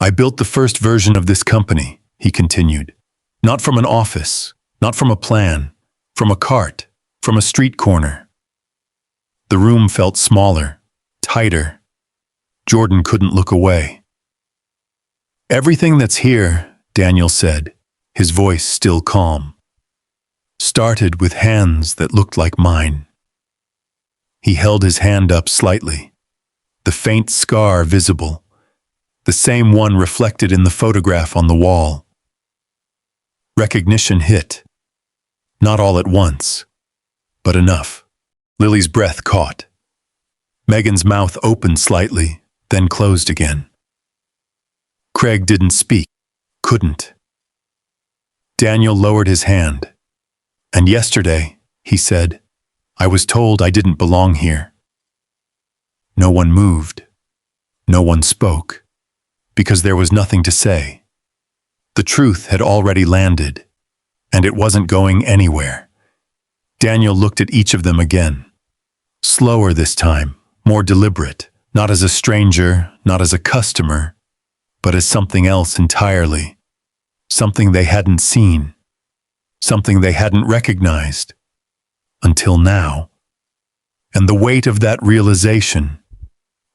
Speaker 1: "I built the first version of this company," he continued. "Not from an office, not from a plan, from a cart, from a street corner." The room felt smaller, tighter. Jordan couldn't look away. "Everything that's here," Daniel said, his voice still calm, "started with hands that looked like mine." He held his hand up slightly, the faint scar visible, the same one reflected in the photograph on the wall. Recognition hit. Not all at once, but enough. Lily's breath caught. Megan's mouth opened slightly, then closed again. Craig didn't speak, couldn't. Daniel lowered his hand. "And yesterday," he said, "I was told I didn't belong here." No one moved. No one spoke, because there was nothing to say. The truth had already landed, and it wasn't going anywhere. Daniel looked at each of them again. Slower this time, more deliberate, not as a stranger, not as a customer, but as something else entirely. Something they hadn't seen. Something they hadn't recognized. Until now. And the weight of that realization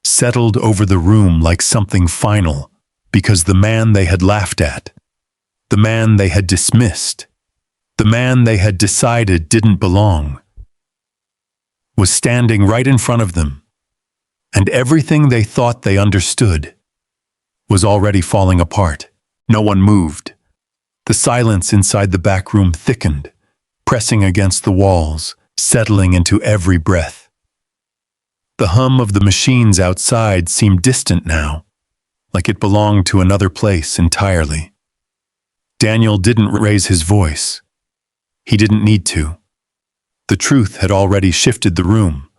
Speaker 1: settled over the room like something final, because the man they had laughed at, the man they had dismissed, the man they had decided didn't belong, was standing right in front of them, and everything they thought they understood was already falling apart. No one moved. The silence inside the back room thickened, pressing against the walls, settling into every breath. The hum of the machines outside seemed distant now, like it belonged to another place entirely. Daniel didn't raise his voice. He didn't need to. The truth had already shifted the room.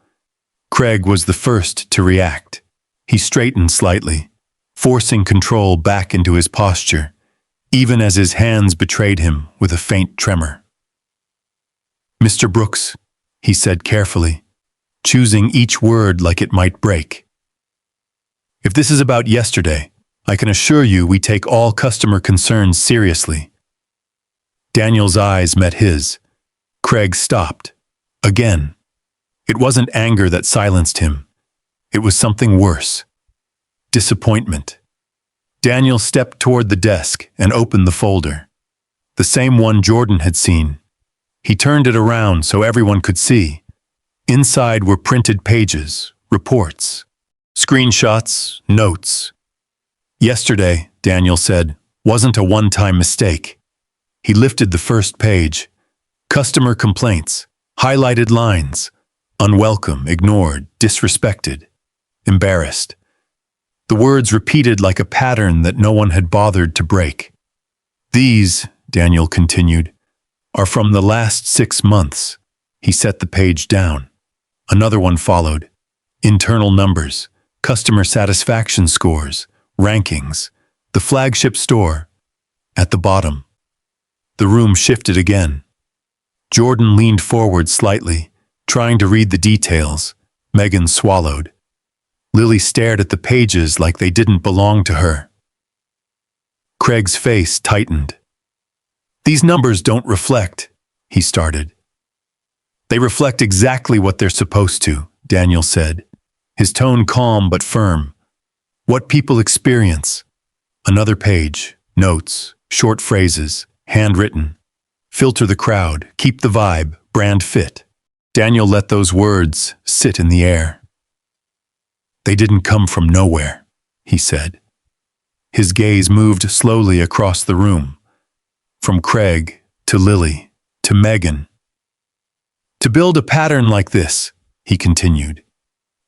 Speaker 1: Craig was the first to react. He straightened slightly, forcing control back into his posture, even as his hands betrayed him with a faint tremor. "Mr. Brooks," he said carefully, choosing each word like it might break. "If this is about yesterday, I can assure you we take all customer concerns seriously." Daniel's eyes met his. Craig stopped. Again. It wasn't anger that silenced him. It was something worse. Disappointment. Daniel stepped toward the desk and opened the folder. The same one Jordan had seen. He turned it around so everyone could see. Inside were printed pages, reports, screenshots, notes. "Yesterday," Daniel said, "wasn't a one-time mistake." He lifted the first page. Customer complaints, highlighted lines, unwelcome, ignored, disrespected, embarrassed. The words repeated like a pattern that no one had bothered to break. "These," Daniel continued, "are from the last 6 months." He set the page down. Another one followed. Internal numbers, customer satisfaction scores, rankings, the flagship store. At the bottom. The room shifted again. Jordan leaned forward slightly, trying to read the details. Megan swallowed. Lily stared at the pages like they didn't belong to her. Craig's face tightened. "These numbers don't reflect," he started. "They reflect exactly what they're supposed to," Daniel said, his tone calm but firm. "What people experience." Another page, notes, short phrases, handwritten. "Filter the crowd, keep the vibe, brand fit." Daniel let those words sit in the air. They didn't come from nowhere, he said. His gaze moved slowly across the room, from Craig to Lily to Megan. To build a pattern like this, he continued,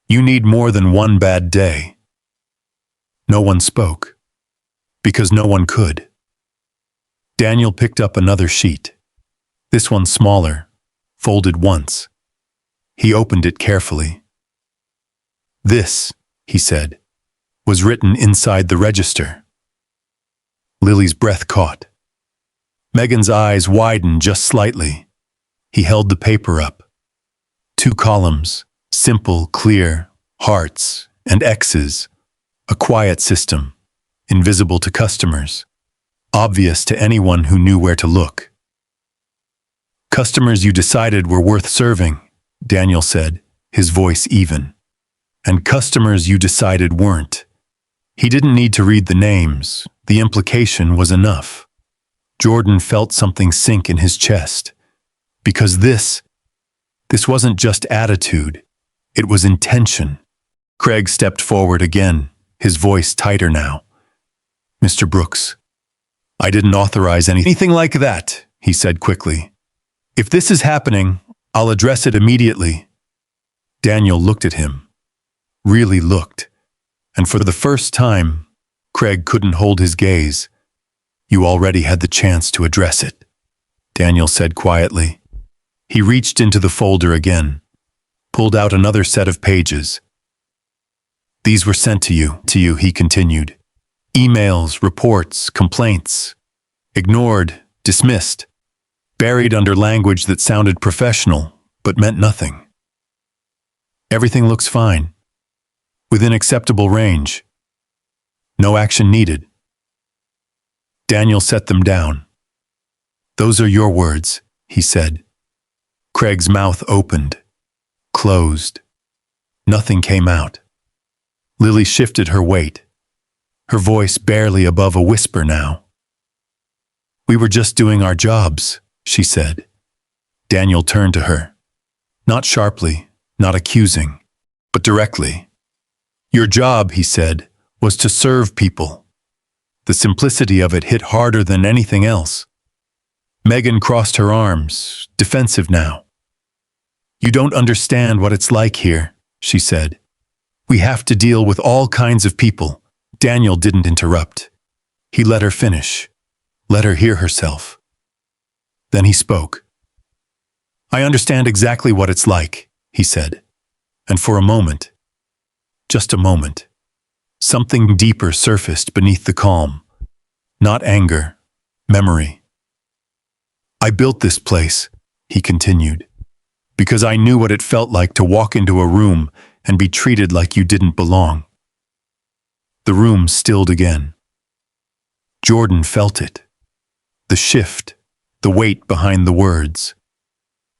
Speaker 1: you need more than one bad day. No one spoke, because no one could. Daniel picked up another sheet, this one smaller, folded once. He opened it carefully. This, he said, was written inside the register. Lily's breath caught. Megan's eyes widened just slightly. He held the paper up. 2 columns, simple, clear, hearts and X's. A quiet system, invisible to customers, obvious to anyone who knew where to look. Customers you decided were worth serving, Daniel said, his voice even. And customers you decided weren't. He didn't need to read the names. The implication was enough. Jordan felt something sink in his chest. Because this wasn't just attitude. It was intention. Craig stepped forward again, his voice tighter now. Mr. Brooks, I didn't authorize anything like that, he said quickly. If this is happening, I'll address it immediately. Daniel looked at him. Really looked. And for the first time, Craig couldn't hold his gaze. You already had the chance to address it, Daniel said quietly. He reached into the folder again, pulled out another set of pages. These were sent to you, he continued. Emails, reports, complaints. Ignored, dismissed. Buried under language that sounded professional, but meant nothing. Everything looks fine. Within acceptable range. No action needed. Daniel set them down. Those are your words, he said. Craig's mouth opened, closed. Nothing came out. Lily shifted her weight, her voice barely above a whisper now. We were just doing our jobs, she said. Daniel turned to her. Not sharply, not accusing, but directly. Your job, he said, was to serve people. The simplicity of it hit harder than anything else. Megan crossed her arms, defensive now. You don't understand what it's like here, she said. We have to deal with all kinds of people. Daniel didn't interrupt. He let her finish, let her hear herself. Then he spoke. I understand exactly what it's like, he said. And for a moment, just a moment, something deeper surfaced beneath the calm. Not anger, memory. I built this place, he continued, because I knew what it felt like to walk into a room and be treated like you didn't belong. The room stilled again. Jordan felt it. The shift, the weight behind the words.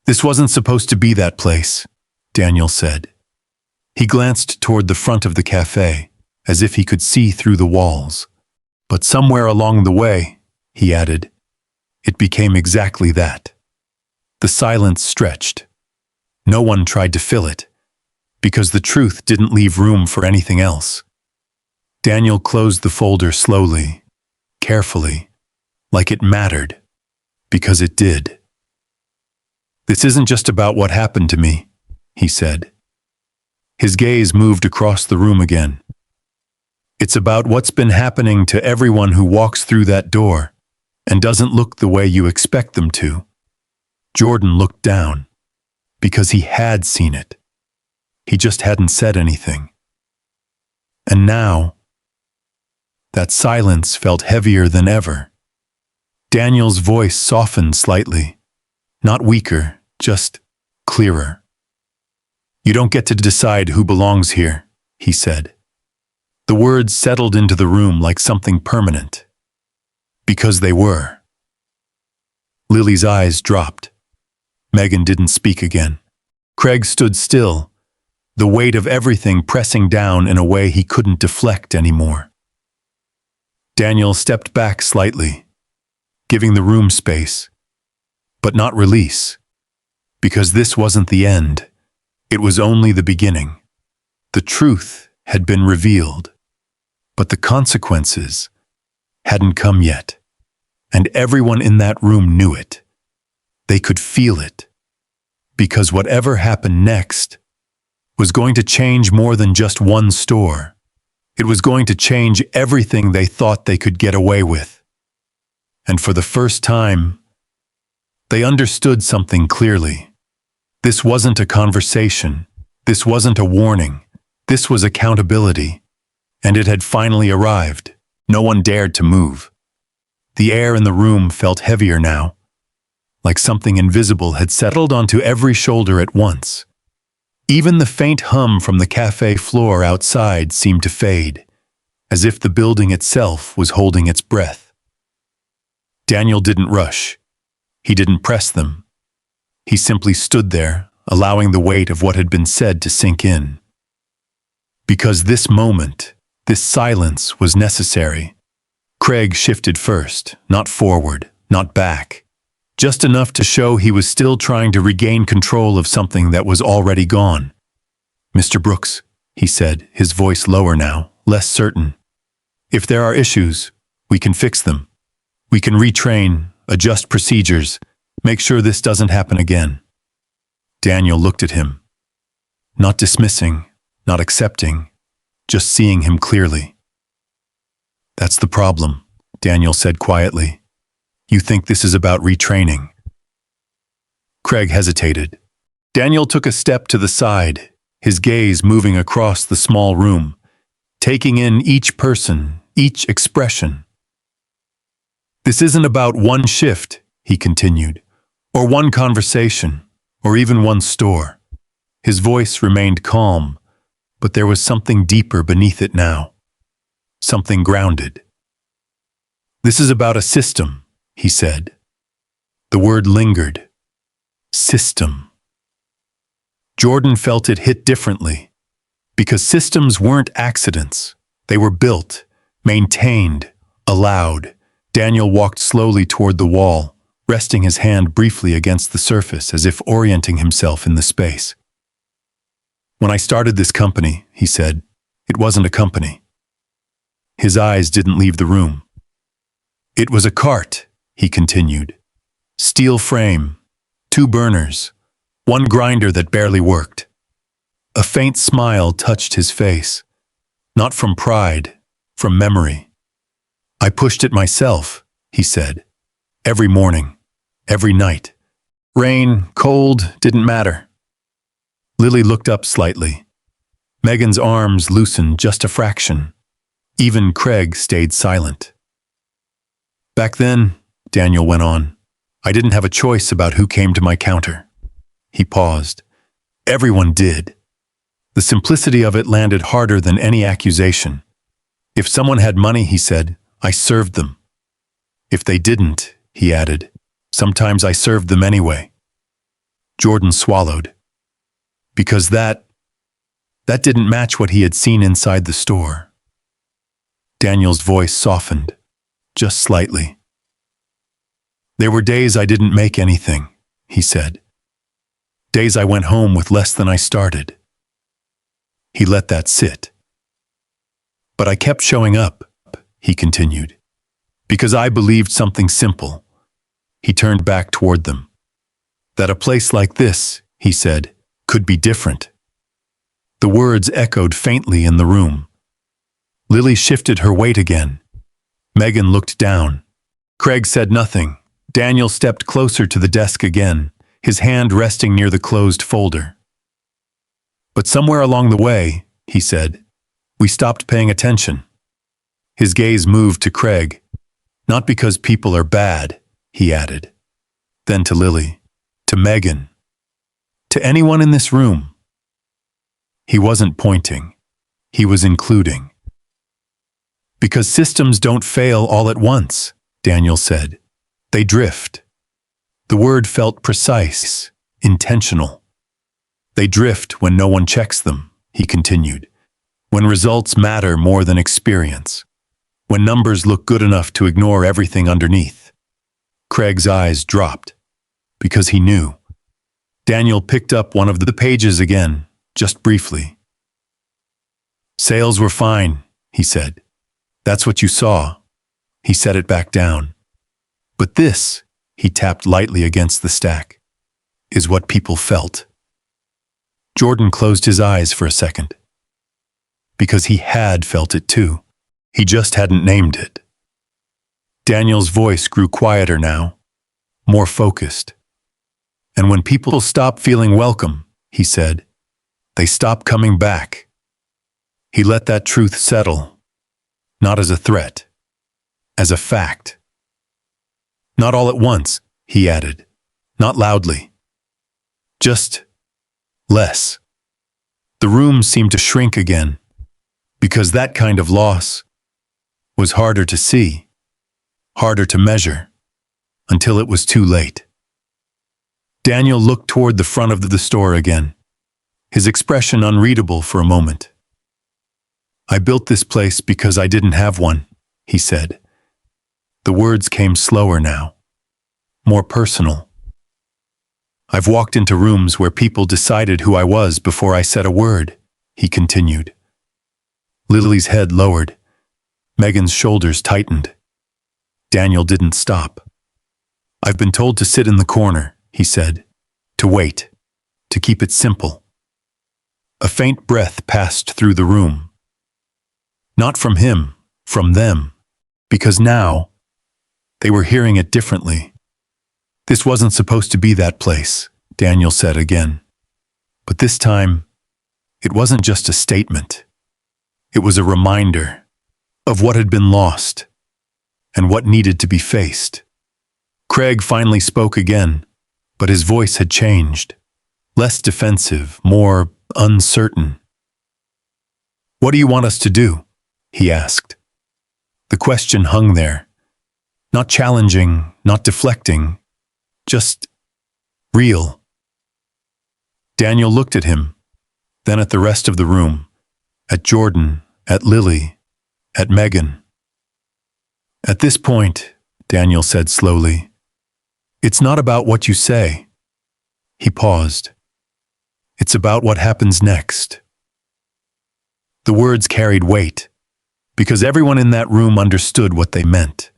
Speaker 1: This wasn't supposed to be that place, Daniel said. He glanced toward the front of the café, as if he could see through the walls. But somewhere along the way, he added, it became exactly that. The silence stretched. No one tried to fill it, because the truth didn't leave room for anything else. Daniel closed the folder slowly, carefully, like it mattered, because it did. This isn't just about what happened to me, he said. His gaze moved across the room again. It's about what's been happening to everyone who walks through that door and doesn't look the way you expect them to. Jordan looked down, because he had seen it. He just hadn't said anything. And now, that silence felt heavier than ever. Daniel's voice softened slightly, not weaker, just clearer. You don't get to decide who belongs here, he said. The words settled into the room like something permanent. Because they were. Lily's eyes dropped. Megan didn't speak again. Craig stood still, the weight of everything pressing down in a way he couldn't deflect anymore. Daniel stepped back slightly, giving the room space, but not release, because this wasn't the end. It was only the beginning. The truth had been revealed, but the consequences hadn't come yet, and everyone in that room knew it. They could feel it, because whatever happened next was going to change more than just one store. It was going to change everything they thought they could get away with. And for the first time, they understood something clearly. This wasn't a conversation. This wasn't a warning. This was accountability. And it had finally arrived. No one dared to move. The air in the room felt heavier now, like something invisible had settled onto every shoulder at once. Even the faint hum from the cafe floor outside seemed to fade, as if the building itself was holding its breath. Daniel didn't rush. He didn't press them. He simply stood there, allowing the weight of what had been said to sink in. Because this moment, this silence was necessary. Craig shifted first, not forward, not back. Just enough to show he was still trying to regain control of something that was already gone. "Mr. Brooks," he said, his voice lower now, less certain. "If there are issues, we can fix them. We can retrain, adjust procedures, make sure this doesn't happen again." Daniel looked at him. Not dismissing, not accepting, just seeing him clearly. "That's the problem," Daniel said quietly. "You think this is about retraining." Craig hesitated. Daniel took a step to the side, his gaze moving across the small room, taking in each person, each expression. "This isn't about one shift," he continued, "or one conversation, or even one store." His voice remained calm, but there was something deeper beneath it now. Something grounded. "This is about a system," he said. The word lingered. System. Jordan felt it hit differently, because systems weren't accidents. They were built, maintained, allowed. Daniel walked slowly toward the wall, resting his hand briefly against the surface as if orienting himself in the space. "When I started this company," he said, "it wasn't a company." His eyes didn't leave the room. "It was a cart," he continued. "Steel frame, 2 burners, 1 grinder that barely worked." A faint smile touched his face, not from pride, from memory. "I pushed it myself," he said. "Every morning, every night. Rain, cold, didn't matter." Lily looked up slightly. Megan's arms loosened just a fraction. Even Craig stayed silent. "Back then," Daniel went on, "I didn't have a choice about who came to my counter." He paused. "Everyone did." The simplicity of it landed harder than any accusation. "If someone had money," he said, "I served them. If they didn't," he added, "sometimes I served them anyway." Jordan swallowed. Because that didn't match what he had seen inside the store. Daniel's voice softened, just slightly. "There were days I didn't make anything," he said. "Days I went home with less than I started." He let that sit. "But I kept showing up," he continued, "because I believed something simple." He turned back toward them. "That a place like this," he said, "could be different." The words echoed faintly in the room. Lily shifted her weight again. Megan looked down. Craig said nothing. Daniel stepped closer to the desk again, his hand resting near the closed folder. "But somewhere along the way," he said, "we stopped paying attention." His gaze moved to Craig. "Not because people are bad," he added. Then to Lily, to Megan, to anyone in this room. He wasn't pointing. He was including. "Because systems don't fail all at once," Daniel said. "They drift." The word felt precise, intentional. "They drift when no one checks them," he continued. "When results matter more than experience. When numbers look good enough to ignore everything underneath." Craig's eyes dropped, because he knew. Daniel picked up one of the pages again, just briefly. Sales were fine, he said. That's what you saw. He set it back down. But this, he tapped lightly against the stack, is what people felt. Jordan closed his eyes for a second. Because he had felt it too. He just hadn't named it. Daniel's voice grew quieter now, more focused. And when people stop feeling welcome, he said, they stop coming back. He let that truth settle, not as a threat, as a fact. Not all at once, he added, not loudly. Just less. The room seemed to shrink again, because that kind of loss was harder to see, harder to measure, until it was too late. Daniel looked toward the front of the store again, his expression unreadable for a moment. I built this place because I didn't have one, he said. The words came slower now, more personal. I've walked into rooms where people decided who I was before I said a word, he continued. Lily's head lowered. Megan's shoulders tightened. Daniel didn't stop. I've been told to sit in the corner, he said, to wait, to keep it simple. A faint breath passed through the room. Not from him, from them, because now they were hearing it differently. This wasn't supposed to be that place, Daniel said again. But this time, it wasn't just a statement. It was a reminder of what had been lost and what needed to be faced. Craig finally spoke again, but his voice had changed. Less defensive, more uncertain. What do you want us to do? He asked. The question hung there. Not challenging, not deflecting, just real. Daniel looked at him, then at the rest of the room, at Jordan, at Lily, at Megan. At this point, Daniel said slowly, it's not about what you say. He paused. It's about what happens next. The words carried weight, because everyone in that room understood what they meant.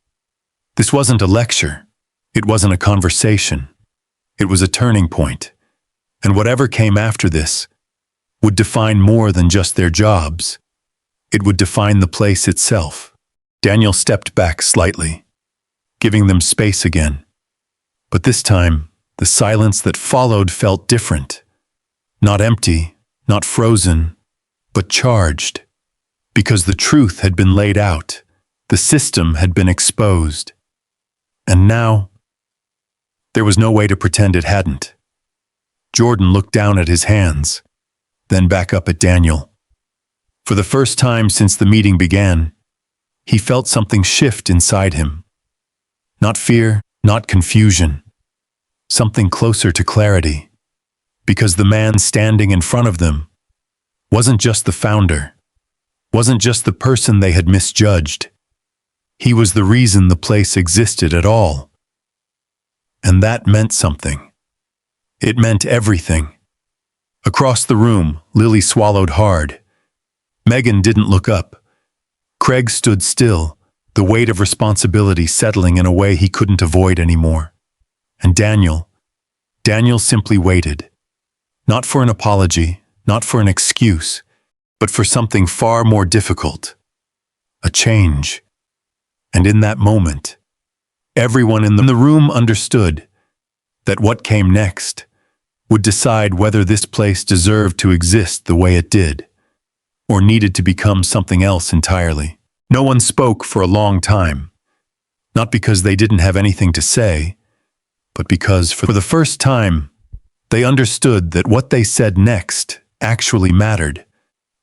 Speaker 1: This wasn't a lecture. It wasn't a conversation. It was a turning point. And whatever came after this would define more than just their jobs. It would define the place itself. Daniel stepped back slightly, giving them space again. But this time, the silence that followed felt different. Not empty, not frozen, but charged. Because the truth had been laid out, the system had been exposed. And now, there was no way to pretend it hadn't. Jordan looked down at his hands, then back up at Daniel. For the first time since the meeting began, he felt something shift inside him. Not fear, not confusion. Something closer to clarity. Because the man standing in front of them wasn't just the founder, wasn't just the person they had misjudged. He was the reason the place existed at all. And that meant something. It meant everything. Across the room, Lily swallowed hard. Megan didn't look up. Craig stood still, the weight of responsibility settling in a way he couldn't avoid anymore. And Daniel simply waited. Not for an apology, not for an excuse, but for something far more difficult. A change. And in that moment, everyone in the room understood that what came next would decide whether this place deserved to exist the way it did, or needed to become something else entirely. No one spoke for a long time, not because they didn't have anything to say, but because for the first time, they understood that what they said next actually mattered.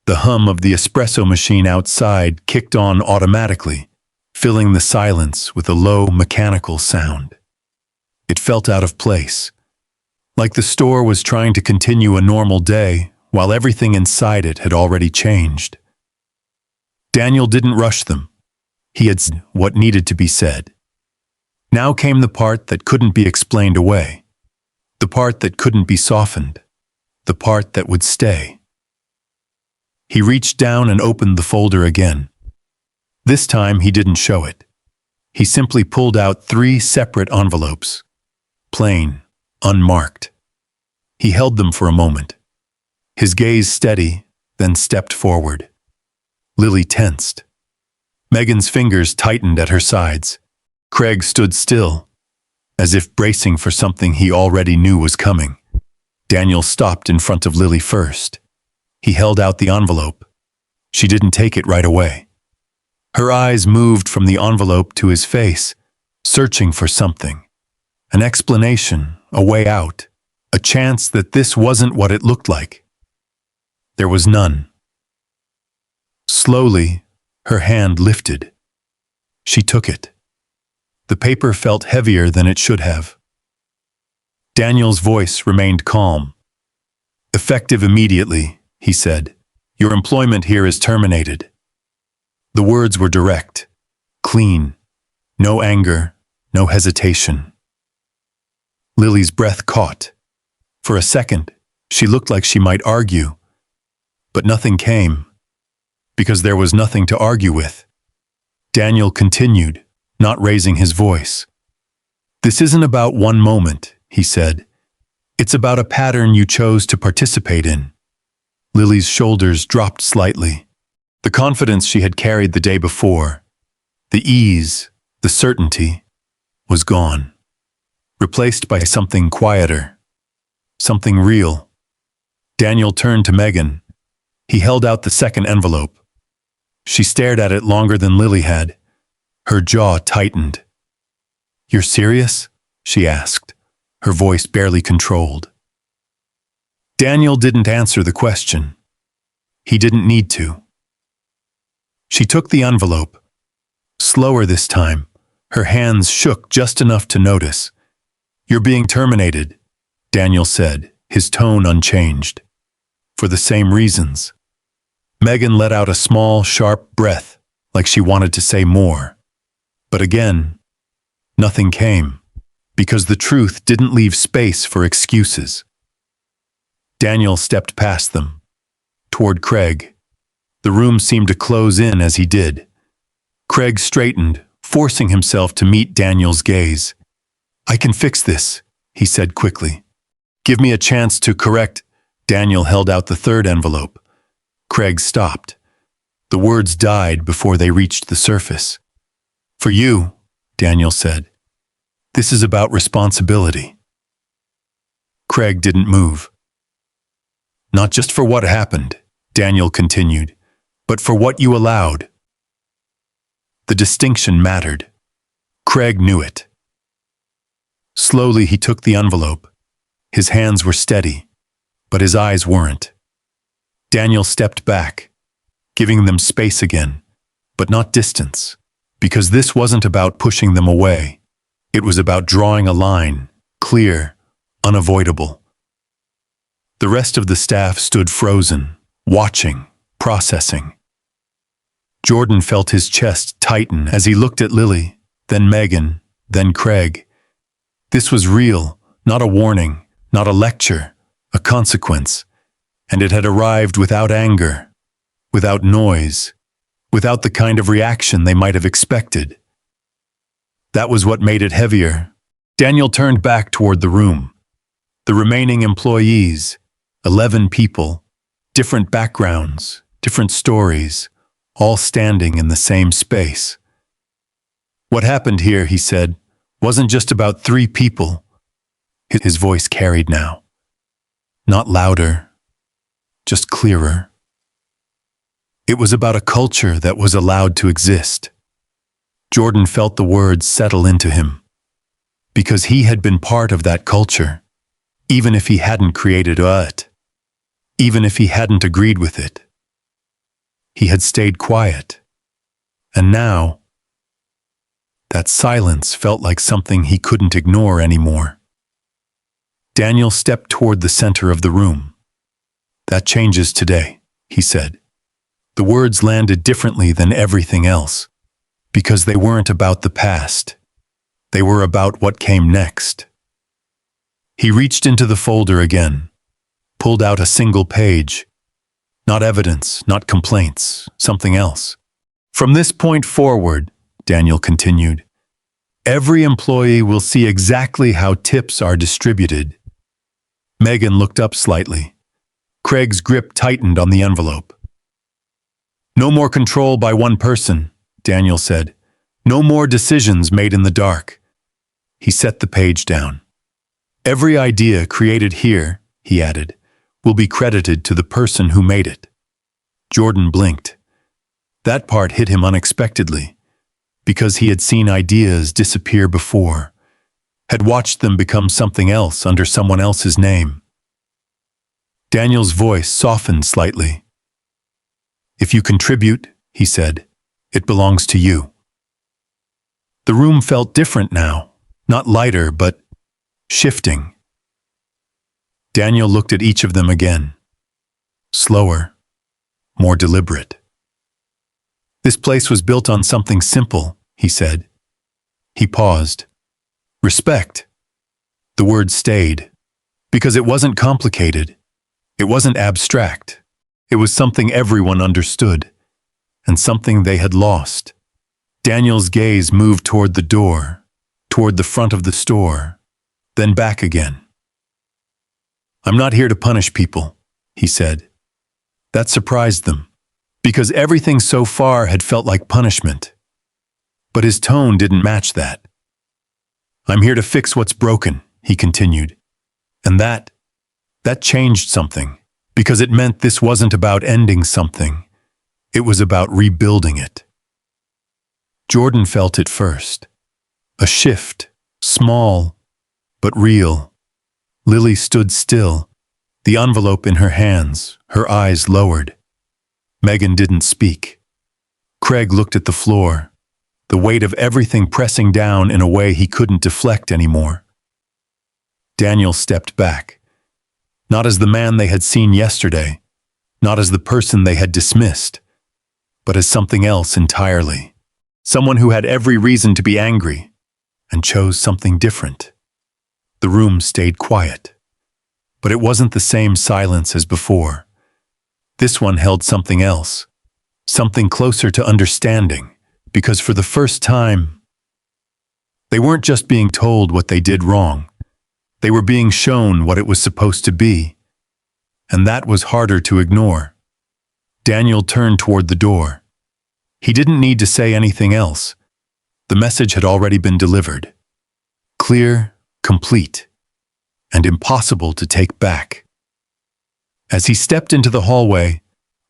Speaker 1: The hum of the espresso machine outside kicked on automatically, filling the silence with a low, mechanical sound. It felt out of place, like the store was trying to continue a normal day while everything inside it had already changed. Daniel didn't rush them. He had said what needed to be said. Now came the part that couldn't be explained away, the part that couldn't be softened, the part that would stay. He reached down and opened the folder again. This time he didn't show it. He simply pulled out 3 separate envelopes. Plain, unmarked. He held them for a moment. His gaze steady, then stepped forward. Lily tensed. Megan's fingers tightened at her sides. Craig stood still, as if bracing for something he already knew was coming. Daniel stopped in front of Lily first. He held out the envelope. She didn't take it right away. Her eyes moved from the envelope to his face, searching for something. An explanation, a way out, a chance that this wasn't what it looked like. There was none. Slowly, her hand lifted. She took it. The paper felt heavier than it should have. Daniel's voice remained calm. "Effective immediately," he said. "Your employment here is terminated." The words were direct, clean, no anger, no hesitation. Lily's breath caught. For a second, she looked like she might argue, but nothing came, because there was nothing to argue with. Daniel continued, not raising his voice. "This isn't about one moment," he said. "It's about a pattern you chose to participate in." Lily's shoulders dropped slightly. The confidence she had carried the day before, the ease, the certainty, was gone, replaced by something quieter, something real. Daniel turned to Megan. He held out the second envelope. She stared at it longer than Lily had. Her jaw tightened. "You're serious?" she asked, her voice barely controlled. Daniel didn't answer the question. He didn't need to. She took the envelope. Slower this time, her hands shook just enough to notice. "You're being terminated," Daniel said, his tone unchanged. "For the same reasons." Megan let out a small, sharp breath, like she wanted to say more. But again, nothing came, because the truth didn't leave space for excuses. Daniel stepped past them, toward Craig. The room seemed to close in as he did. Craig straightened, forcing himself to meet Daniel's gaze. "I can fix this," he said quickly. "Give me a chance to correct." Daniel held out the third envelope. Craig stopped. The words died before they reached the surface. "For you," Daniel said. "This is about responsibility." Craig didn't move. "Not just for what happened," Daniel continued, "but for what you allowed." The distinction mattered. Craig knew it. Slowly he took the envelope. His hands were steady, but his eyes weren't. Daniel stepped back, giving them space again, but not distance, because this wasn't about pushing them away. It was about drawing a line, clear, unavoidable. The rest of the staff stood frozen, watching, processing. Jordan felt his chest tighten as he looked at Lily, then Megan, then Craig. This was real, not a warning, not a lecture, a consequence, and it had arrived without anger, without noise, without the kind of reaction they might have expected. That was what made it heavier. Daniel turned back toward the room. The remaining employees, 11 people, different backgrounds, different stories, all standing in the same space. "What happened here," he said, "wasn't just about 3 people." His voice carried now. Not louder, just clearer. It was about a culture that was allowed to exist. Jordan felt the words settle into him, because he had been part of that culture, even if he hadn't created it, even if he hadn't agreed with it. He had stayed quiet, and now, that silence felt like something he couldn't ignore anymore. Daniel stepped toward the center of the room. "That changes today," he said. The words landed differently than everything else, because they weren't about the past. They were about what came next. He reached into the folder again, pulled out a single page. Not evidence, not complaints, something else. From this point forward, Daniel continued, every employee will see exactly how tips are distributed. Megan looked up slightly. Craig's grip tightened on the envelope. No more control by one person, Daniel said. No more decisions made in the dark. He set the page down. Every idea created here, he added, will be credited to the person who made it. Jordan blinked. That part hit him unexpectedly, because he had seen ideas disappear before, had watched them become something else under someone else's name. Daniel's voice softened slightly. If you contribute, he said, it belongs to you. The room felt different now, not lighter, but shifting. Daniel looked at each of them again. Slower, more deliberate. This place was built on something simple, he said. He paused. Respect. The word stayed, because it wasn't complicated. It wasn't abstract. It was something everyone understood, and something they had lost. Daniel's gaze moved toward the door, toward the front of the store, then back again. I'm not here to punish people, he said. That surprised them, because everything so far had felt like punishment. But his tone didn't match that. I'm here to fix what's broken, he continued. And that changed something, because it meant this wasn't about ending something. It was about rebuilding it. Jordan felt it first. A shift, small, but real. Lily stood still, the envelope in her hands, her eyes lowered. Megan didn't speak. Craig looked at the floor, the weight of everything pressing down in a way he couldn't deflect anymore. Daniel stepped back, not as the man they had seen yesterday, not as the person they had dismissed, but as something else entirely. Someone who had every reason to be angry, and chose something different. The room stayed quiet, but it wasn't the same silence as before. This one held something else, something closer to understanding, because for the first time, they weren't just being told what they did wrong. They were being shown what it was supposed to be, and that was harder to ignore. Daniel turned toward the door. He didn't need to say anything else. The message had already been delivered. Clear, complete, and impossible to take back. As he stepped into the hallway,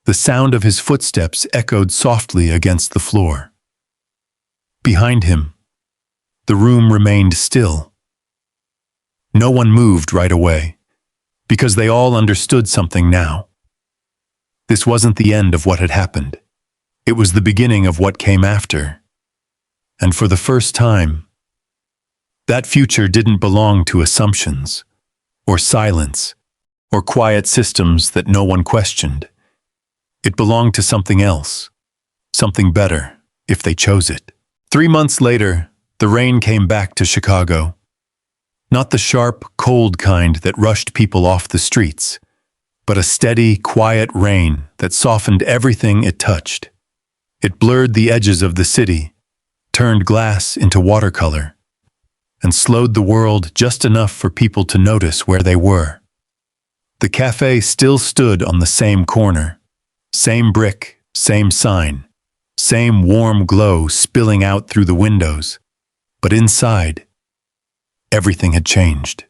Speaker 1: the sound of his footsteps echoed softly against the floor. Behind him, the room remained still. No one moved right away, because they all understood something now. This wasn't the end of what had happened. It was the beginning of what came after. And for the first time, that future didn't belong to assumptions, or silence, or quiet systems that no one questioned. It belonged to something else, something better, if they chose it. 3 months later, the rain came back to Chicago. Not the sharp, cold kind that rushed people off the streets, but a steady, quiet rain that softened everything it touched. It blurred the edges of the city, turned glass into watercolor, and slowed the world just enough for people to notice where they were. The café still stood on the same corner, same brick, same sign, same warm glow spilling out through the windows, but inside, everything had changed.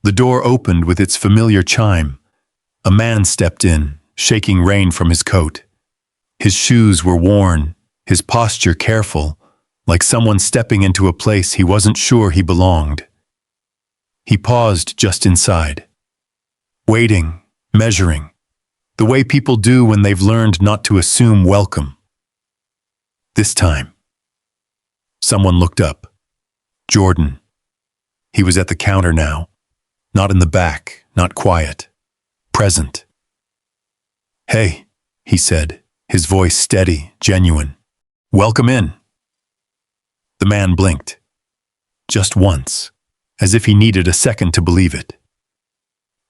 Speaker 1: The door opened with its familiar chime. A man stepped in, shaking rain from his coat. His shoes were worn, his posture careful, like someone stepping into a place he wasn't sure he belonged. He paused just inside, waiting, measuring, the way people do when they've learned not to assume welcome. This time, someone looked up. Jordan. He was at the counter now, not in the back, not quiet, present. Hey, he said, his voice steady, genuine. Welcome in. The man blinked. Just once, as if he needed a second to believe it.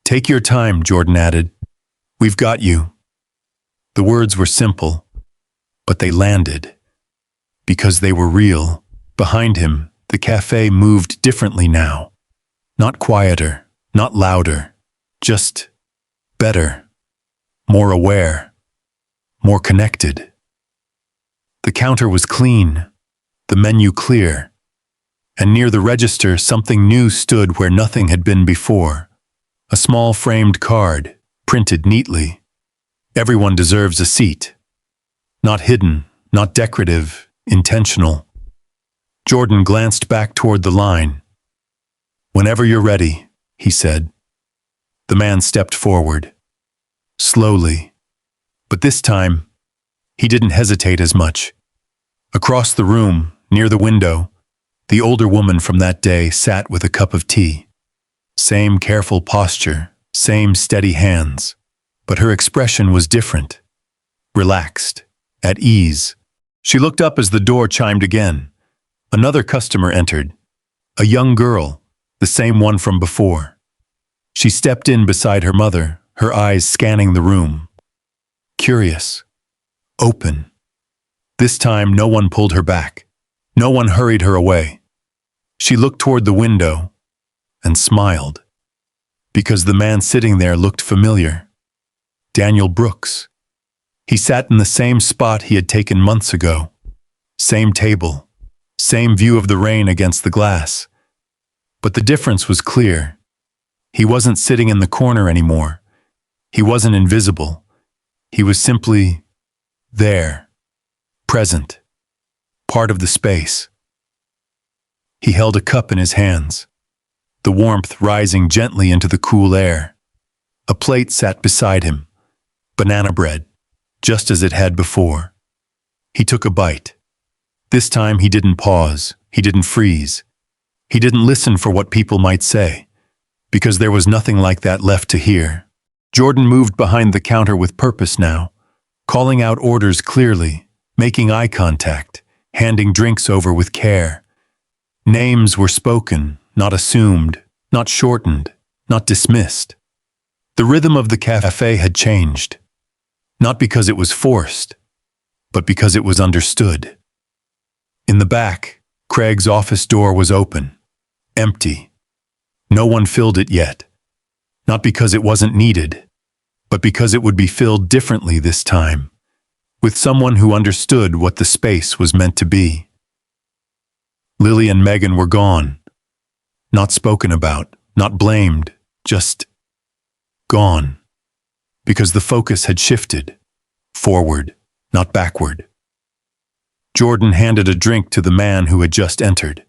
Speaker 1: Take your time, Jordan added. We've got you. The words were simple, but they landed. Because they were real. Behind him, the cafe moved differently now. Not quieter, not louder, just better, more aware, more connected. The counter was clean, the menu clear, and near the register something new stood where nothing had been before. A small framed card, printed neatly. Everyone deserves a seat. Not hidden, not decorative, intentional. Jordan glanced back toward the line. "Whenever you're ready," he said. The man stepped forward. Slowly. But this time, he didn't hesitate as much. Across the room, near the window, the older woman from that day sat with a cup of tea. Same careful posture, same steady hands. But her expression was different. Relaxed, at ease. She looked up as the door chimed again. Another customer entered. A young girl, the same one from before. She stepped in beside her mother, her eyes scanning the room. Curious. Open. This time no one pulled her back. No one hurried her away. She looked toward the window and smiled. Because the man sitting there looked familiar. Daniel Brooks. He sat in the same spot he had taken months ago. Same table. Same view of the rain against the glass. But the difference was clear. He wasn't sitting in the corner anymore. He wasn't invisible. He was simply there, present, part of the space. He held a cup in his hands, the warmth rising gently into the cool air. A plate sat beside him, banana bread, just as it had before. He took a bite. This time he didn't pause, he didn't freeze. He didn't listen for what people might say, because there was nothing like that left to hear. Jordan moved behind the counter with purpose now, calling out orders clearly, making eye contact, handing drinks over with care. Names were spoken, not assumed, not shortened, not dismissed. The rhythm of the cafe had changed, not because it was forced, but because it was understood. In the back, Craig's office door was open, empty. No one filled it yet. Not because it wasn't needed, but because it would be filled differently this time, with someone who understood what the space was meant to be. Lily and Megan were gone. Not spoken about, not blamed, just gone. Because the focus had shifted, forward, not backward. Jordan handed a drink to the man who had just entered.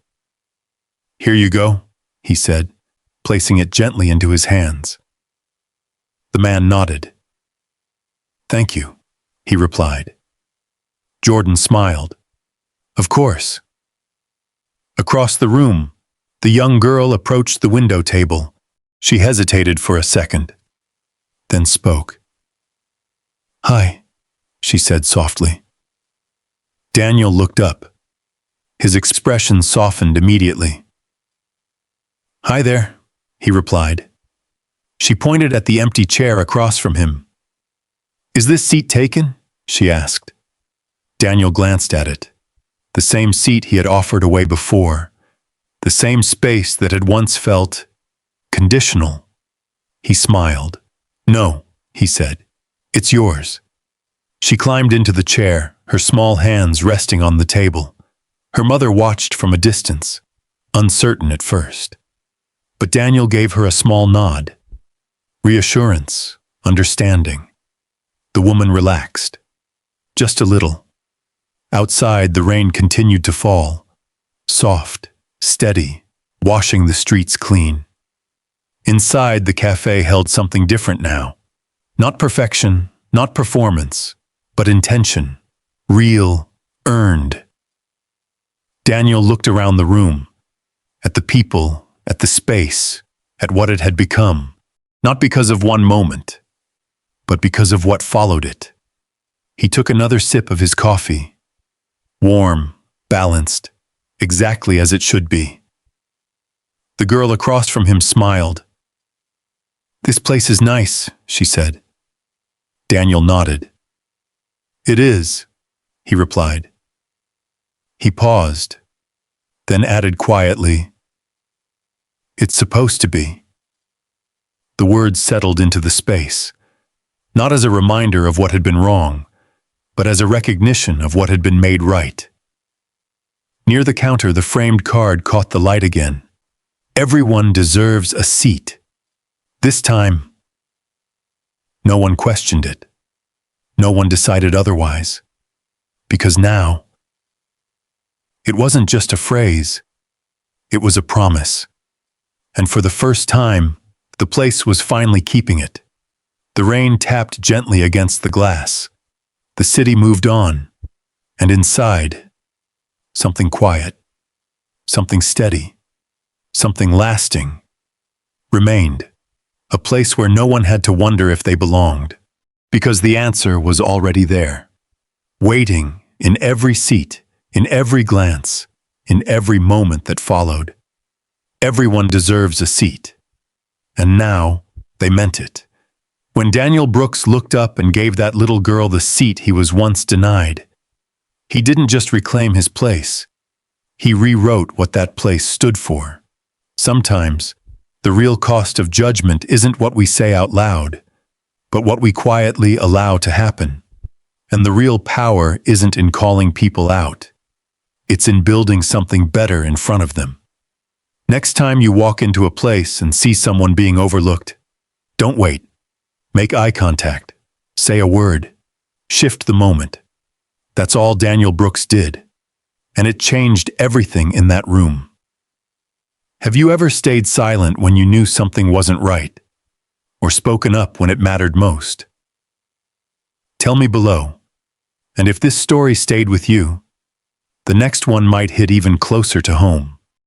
Speaker 1: "Here you go," he said, placing it gently into his hands. The man nodded. "Thank you," he replied. Jordan smiled. "Of course." Across the room, the young girl approached the window table. She hesitated for a second, then spoke. "Hi," she said softly. Daniel looked up. His expression softened immediately. "Hi there," he replied. She pointed at the empty chair across from him. "Is this seat taken?" she asked. Daniel glanced at it. The same seat he had offered away before. The same space that had once felt conditional. He smiled. "No," he said. "It's yours." She climbed into the chair, her small hands resting on the table. Her mother watched from a distance, uncertain at first. But Daniel gave her a small nod. Reassurance, understanding. The woman relaxed. Just a little. Outside, the rain continued to fall. Soft, steady, washing the streets clean. Inside, the cafe held something different now. Not perfection, not performance, but intention. Real, earned. Daniel looked around the room, at the people, at the space, at what it had become, not because of one moment, but because of what followed it. He took another sip of his coffee. Warm, balanced, exactly as it should be. The girl across from him smiled. "This place is nice," she said. Daniel nodded. It is, he replied. He paused, then added quietly, It's supposed to be. The words settled into the space, not as a reminder of what had been wrong, but as a recognition of what had been made right. Near the counter, the framed card caught the light again. Everyone deserves a seat. This time, no one questioned it. No one decided otherwise. Because now, it wasn't just a phrase, it was a promise. And for the first time, the place was finally keeping it. The rain tapped gently against the glass. The city moved on, and inside, something quiet, something steady, something lasting, remained. A place where no one had to wonder if they belonged, because the answer was already there, waiting in every seat, in every glance, in every moment that followed. Everyone deserves a seat. And now, they meant it. When Daniel Brooks looked up and gave that little girl the seat he was once denied, he didn't just reclaim his place. He rewrote what that place stood for. Sometimes, the real cost of judgment isn't what we say out loud, but what we quietly allow to happen. And the real power isn't in calling people out. It's in building something better in front of them. Next time you walk into a place and see someone being overlooked, don't wait. Make eye contact. Say a word. Shift the moment. That's all Daniel Brooks did. And it changed everything in that room. Have you ever stayed silent when you knew something wasn't right? Or spoken up when it mattered most? Tell me below. And if this story stayed with you, the next one might hit even closer to home.